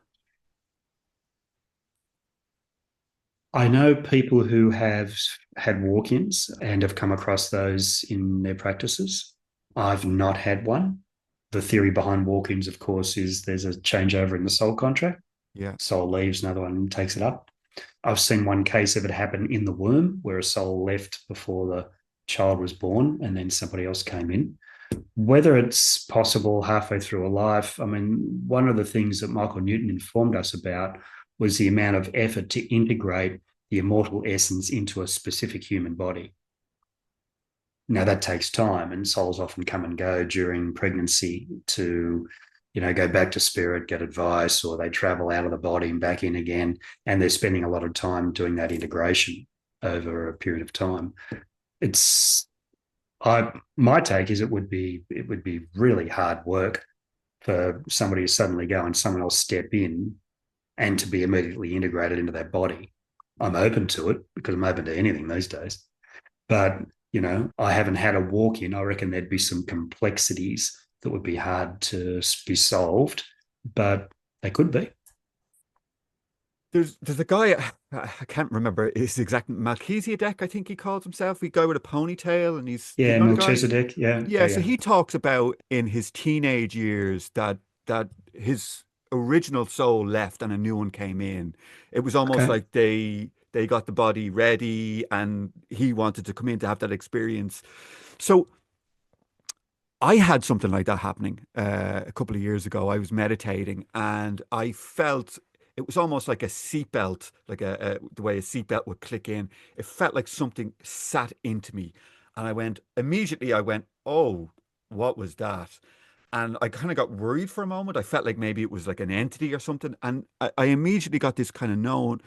I know people who have had walk-ins and have come across those in their practices. I've not had one. The theory behind walk-ins, of course, is there's a changeover in the soul contract. Yeah. Soul leaves, another one takes it up. I've seen one case of it happen in the womb where a soul left before the child was born and then somebody else came in. Whether it's possible halfway through a life, I mean, one of the things that Michael Newton informed us about was the amount of effort to integrate the immortal essence into a specific human body. Now, that takes time, and souls often come and go during pregnancy to, go back to spirit, get advice, or they travel out of the body and back in again. And they're spending a lot of time doing that integration over a period of time. My take is it would be really hard work for somebody to suddenly go and someone else step in and to be immediately integrated into that body. I'm open to it because I'm open to anything these days. But, I haven't had a walk in. I reckon there'd be some complexities that would be hard to be solved, but they could be. There's a guy, I can't remember his exact, Melchizedek, I think he calls himself, a guy with a ponytail, and do you Yeah, know the guy? Melchizedek. Yeah, Yeah, yeah, so yeah. he talks about in his teenage years that his original soul left and a new one came in. It was almost Okay. like they got the body ready and he wanted to come in to have that experience. So I had something like that happening a couple of years ago. I was meditating and I felt it was almost like a seatbelt, like the way a seatbelt would click in. It felt like something sat into me, and I went, "Oh, what was that?" And I kind of got worried for a moment. I felt like maybe it was like an entity or something, and I immediately got this kind of known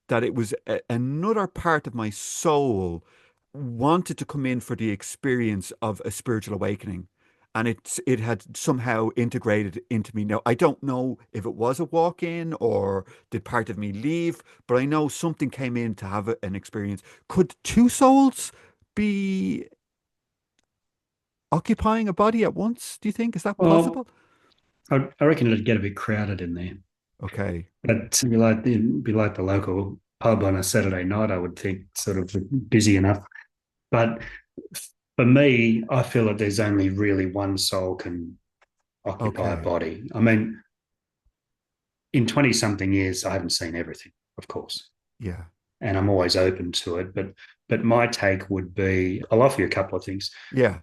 that it was another part of my soul wanted to come in for the experience of a spiritual awakening, and it had somehow integrated into me. Now I don't know if it was a walk-in or did part of me leave, but I know something came in to have an experience. Could two souls be occupying a body at once? Do you think, is that Well, possible? I reckon it'd get a bit crowded in there. Okay. But it'd be like the local pub on a Saturday night, I would think, sort of busy enough. But for me, I feel that there's only really one soul can occupy a Okay. body. I mean, in 20 something years, I haven't seen everything, of course, Yeah. and I'm always open to it. But my take would be, I'll offer you a couple of things. Yeah.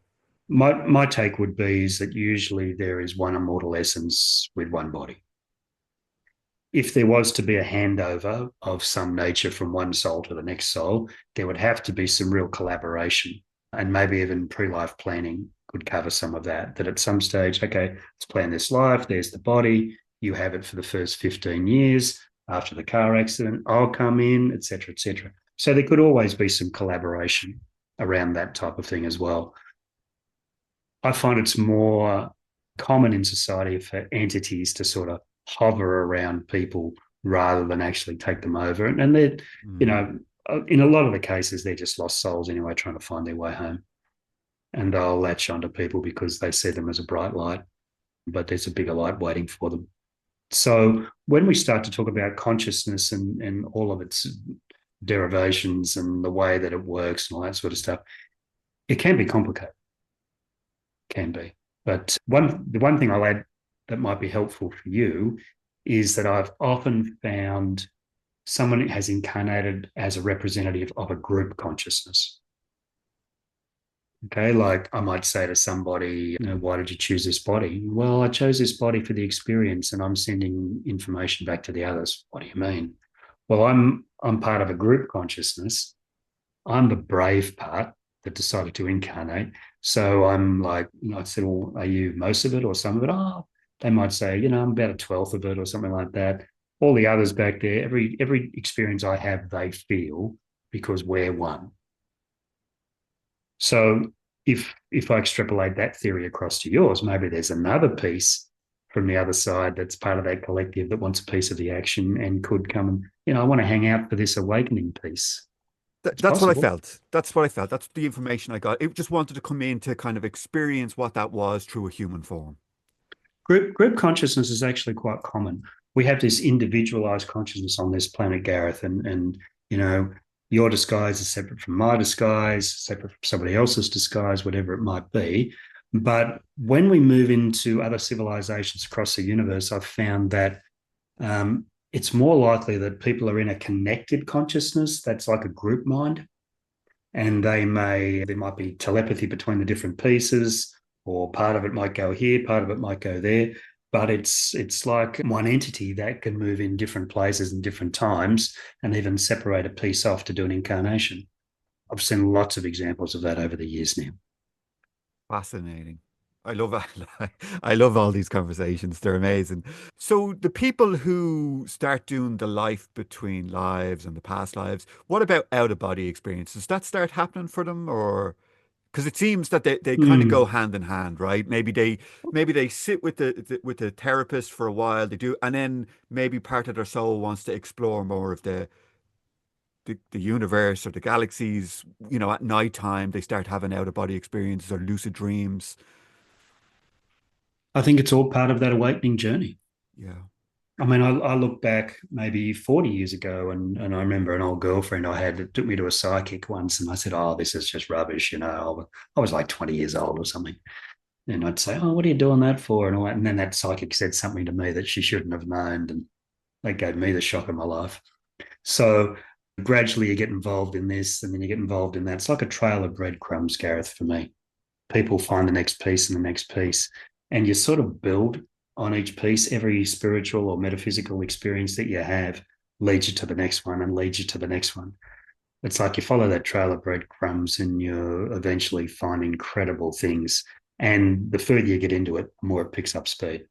My take would be is that usually there is one immortal essence with one body. If there was to be a handover of some nature from one soul to the next soul, there would have to be some real collaboration, and maybe even pre-life planning could cover some of that. That at some stage, okay, let's plan this life. There's the body. You have it for the first 15 years. After the car accident, I'll come in, etc., etc. So there could always be some collaboration around that type of thing as well. I find it's more common in society for entities to sort of hover around people rather than actually take them over. And they're, you Mm. know, in a lot of the cases, they're just lost souls anyway, trying to find their way home. And they'll latch onto people because they see them as a bright light, but there's a bigger light waiting for them. So when we start to talk about consciousness and all of its derivations and the way that it works and all that sort of stuff, it can be complicated. Can be. But the one thing I'll add that might be helpful for you is that I've often found someone has incarnated as a representative of a group consciousness. Okay, like I might say to somebody, why did you choose this body? Well, I chose this body for the experience and I'm sending information back to the others. What do you mean? Well, I'm part of a group consciousness. I'm the brave part that decided to incarnate. So I'm like, I said, well, are you most of it or some of it? Oh, they might say, I'm about a 12th of it or something like that. All the others back there, every experience I have, they feel because we're one. So if I extrapolate that theory across to yours, maybe there's another piece from the other side that's part of that collective that wants a piece of the action and could come and, I want to hang out for this awakening piece. It's That's what I possible. felt. That's what I felt. That's the information I got. It just wanted to come in to kind of experience what that was through a human form. Group consciousness is actually quite common. We have this individualized consciousness on this planet, Gareth, and You know, your disguise is separate from my disguise, separate from somebody else's disguise, whatever it might be. But when we move into other civilizations across the universe, I've found that it's more likely that people are in a connected consciousness that's like a group mind, and there might be telepathy between the different pieces, or part of it might go here, part of it might go there, but it's like one entity that can move in different places and different times, and even separate a piece off to do an incarnation. I've seen lots of examples of that over the years now. Fascinating. I love I love all these conversations. They're amazing. So the people who start doing the life between lives and the past lives, what about out of body experience? Does that start happening for them, or because it seems that they kind of go Mm. hand in hand, right? Maybe they sit with with the therapist for a while, they do, and then maybe part of their soul wants to explore more of the universe or the galaxies. At night time they start having out of body experiences or lucid dreams. I think it's all part of that awakening journey. Yeah. I mean, I look back maybe 40 years ago, and I remember an old girlfriend I had that took me to a psychic once, and I said, "Oh, this is just rubbish." I was like 20 years old or something. And I'd say, "Oh, what are you doing that for?" And then that psychic said something to me that she shouldn't have known. And that gave me the shock of my life. So gradually you get involved in this, and then you get involved in that. It's like a trail of breadcrumbs, Gareth, for me. People find the next piece and the next piece, and you sort of build on each piece. Every spiritual or metaphysical experience that you have leads you to the next one and leads you to the next one. It's like you follow that trail of breadcrumbs and you eventually find incredible things. And the further you get into it, the more it picks up speed.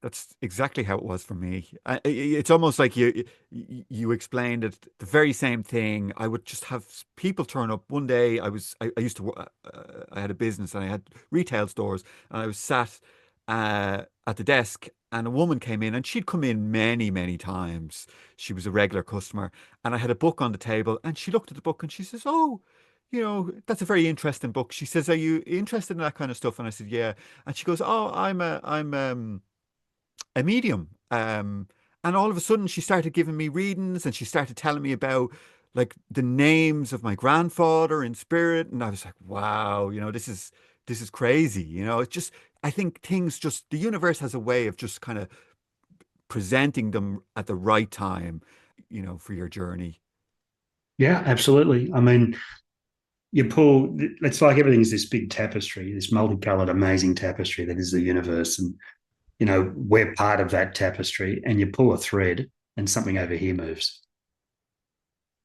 That's exactly how it was for me. It's almost like you explained it, the very same thing. I would just have people turn up. One day, I used to I had a business and I had retail stores, and I was sat at the desk, and a woman came in, and she'd come in many times. She was a regular customer, and I had a book on the table, and she looked at the book and she says, "Oh, that's a very interesting book." She says, "Are you interested in that kind of stuff?" And I said, "Yeah." And she goes, "Oh, I'm a medium." And all of a sudden she started giving me readings, and she started telling me about like the names of my grandfather in spirit. And I was like, wow, this is crazy. It's just, I think things just, the universe has a way of just kind of presenting them at the right time, for your journey. Yeah, absolutely. I mean, it's like everything's this big tapestry, this multicolored, amazing tapestry that is the universe. And, we're part of that tapestry, and you pull a thread and something over here moves.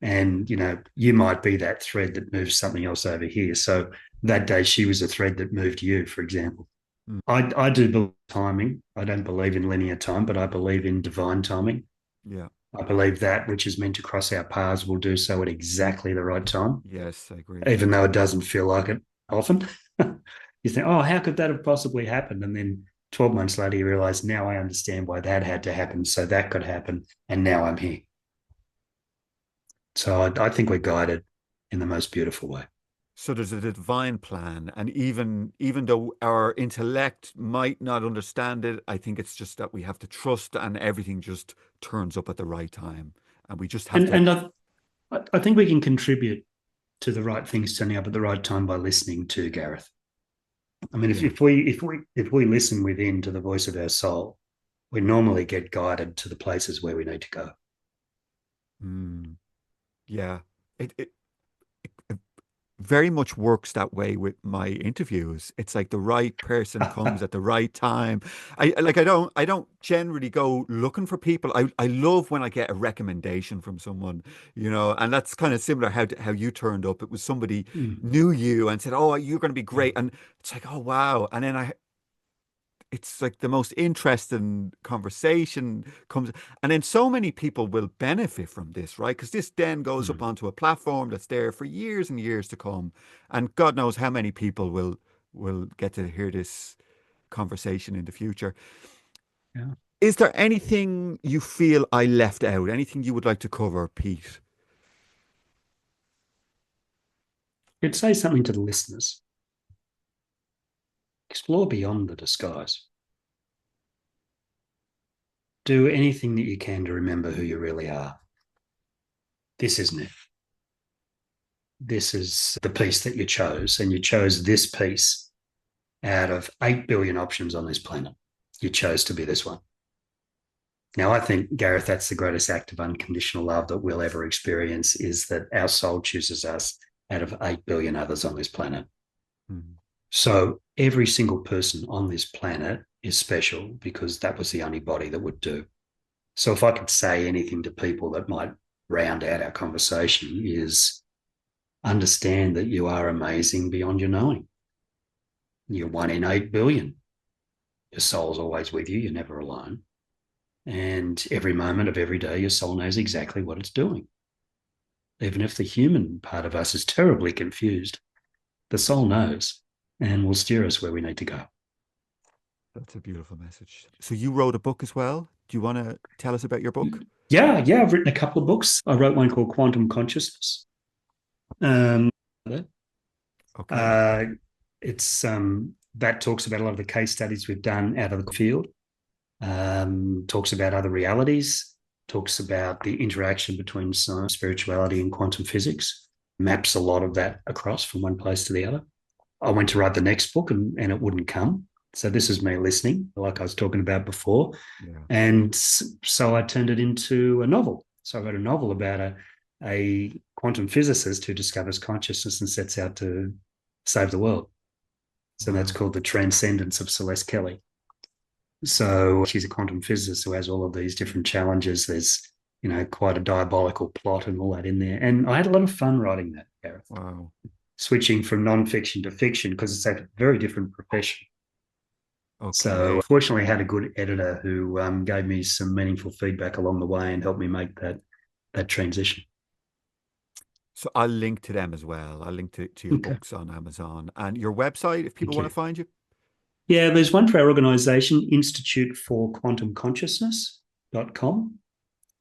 And, you might be that thread that moves something else over here. So that day she was a thread that moved you, for example. Mm. I do believe timing. I don't believe in linear time, but I believe in divine timing. Yeah. I believe that which is meant to cross our paths will do so at exactly the right time, Yes, I agree. even though it doesn't feel like it often. You think, oh, how could that have possibly happened? And then 12 months later, you realize, now I understand why that had to happen. So that could happen. And now I'm here. So I think we're guided in the most beautiful way. So there's a divine plan, and even though our intellect might not understand it, I think it's just that we have to trust, and everything just turns up at the right time, and we just have And to. and I think we can contribute to the right things turning up at the right time by listening to Gareth. I mean, Yeah. if we listen within to the voice of our soul, we normally get guided to the places where we need to go. Mm, yeah. It very much works that way with my interviews. It's like the right person comes at the right time. I don't generally go looking for people. I love when I get a recommendation from someone, and that's kind of similar how you turned up. It was somebody Mm. knew you and said, "Oh, you're going to be great." And it's like, "Oh, wow." And then it's like the most interesting conversation comes, and then so many people will benefit from this, right? Because this then goes up Mm. onto a platform that's there for years and years to come, and God knows how many people will get to hear this conversation in the future. Yeah. Is there anything you feel I left out? Anything you would like to cover, Pete? I'd say something to the listeners. Explore beyond the disguise. Do anything that you can to remember who you really are. this isn't it. This is the piece that you chose, and you chose this piece out of 8 billion options on this planet. You chose to be this one. Now, I think, Gareth, that's the greatest act of unconditional love that we'll ever experience, is that our soul chooses us out of 8 billion others on this planet. Mm-hmm. So every single person on this planet is special because that was the only body that would do. So if I could say anything to people that might round out our conversation, is understand that you are amazing beyond your knowing. You're 1 in 8 billion. Your soul's always with you. You're never alone. And every moment of every day, your soul knows exactly what it's doing. Even if the human part of us is terribly confused, the soul knows and will steer us where we need to go. That's a beautiful message. So you wrote a book as well. Do you want to tell us about your book? Yeah. I've written a couple of books. I wrote one called Quantum Consciousness. It's that talks about a lot of the case studies we've done out of the field. Talks about other realities, talks about the interaction between science, spirituality, and quantum physics, maps a lot of that across from one place to the other. I went to write the next book and it wouldn't come. So this is me listening, like I was talking about before. Yeah. And so I turned it into a novel. So I wrote a novel about a quantum physicist who discovers consciousness and sets out to save the world. So that's called The Transcendence of Celeste Kelly. So she's a quantum physicist who has all of these different challenges. There's, quite a diabolical plot and all that in there. And I had a lot of fun writing that, Gareth. Wow. Switching from nonfiction to fiction, because it's a very different profession. Okay. So fortunately I had a good editor who gave me some meaningful feedback along the way and helped me make that transition. So I'll link to them as well. I'll link to your books on Amazon and your website if people want to find you. Yeah, there's one for our organisation, Institute for Quantum Consciousness.com.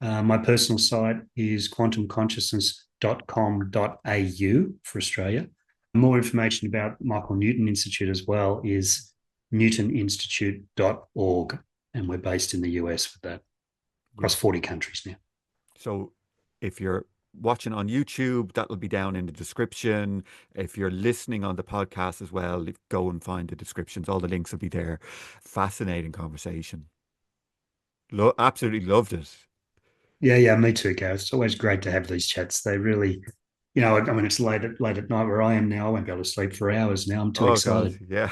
My personal site is quantumconsciousness.com.au for Australia. More information about Michael Newton Institute as well is newtoninstitute.org, and we're based in the US with that, across 40 countries now. So if you're watching on YouTube, that'll be down in the description. If you're listening on the podcast as well, go and find the descriptions. All the links will be there. Fascinating conversation. Absolutely loved it. Yeah, me too, Gareth. It's always great to have these chats. They really, it's late at night where I am now. I won't be able to sleep for hours now. I'm too excited. God, yeah.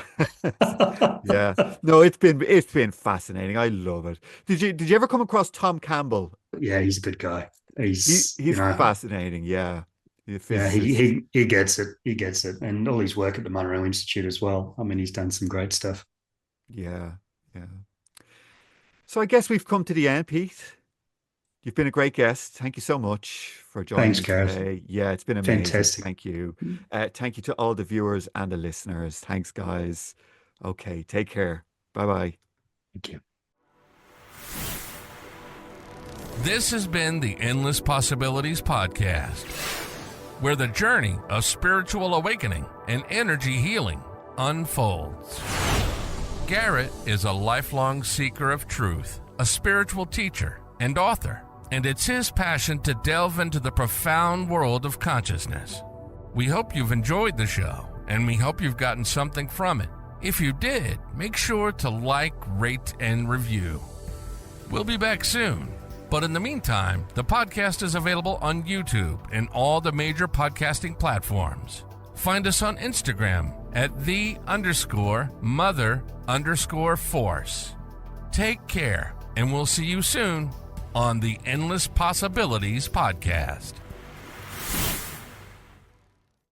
Yeah. No, it's been fascinating. I love it. Did you ever come across Tom Campbell? Yeah, he's a good guy. He's fascinating. Yeah. He gets it. He gets it. And all his work at the Monroe Institute as well. I mean, he's done some great stuff. Yeah. So I guess we've come to the end, Pete. You've been a great guest. Thank you so much for joining us today. Yeah, it's been amazing. Fantastic. Thank you. Thank you to all the viewers and the listeners. Thanks, guys. Okay, take care. Bye-bye. Thank you. This has been the Endless Possibilities Podcast, where the journey of spiritual awakening and energy healing unfolds. Gareth is a lifelong seeker of truth, a spiritual teacher and author, and it's his passion to delve into the profound world of consciousness. We hope you've enjoyed the show, and we hope you've gotten something from it. If you did, make sure to like, rate, and review. We'll be back soon. But in the meantime, the podcast is available on YouTube and all the major podcasting platforms. Find us on Instagram at _mother_force. Take care, and we'll see you soon on the Endless Possibilities Podcast.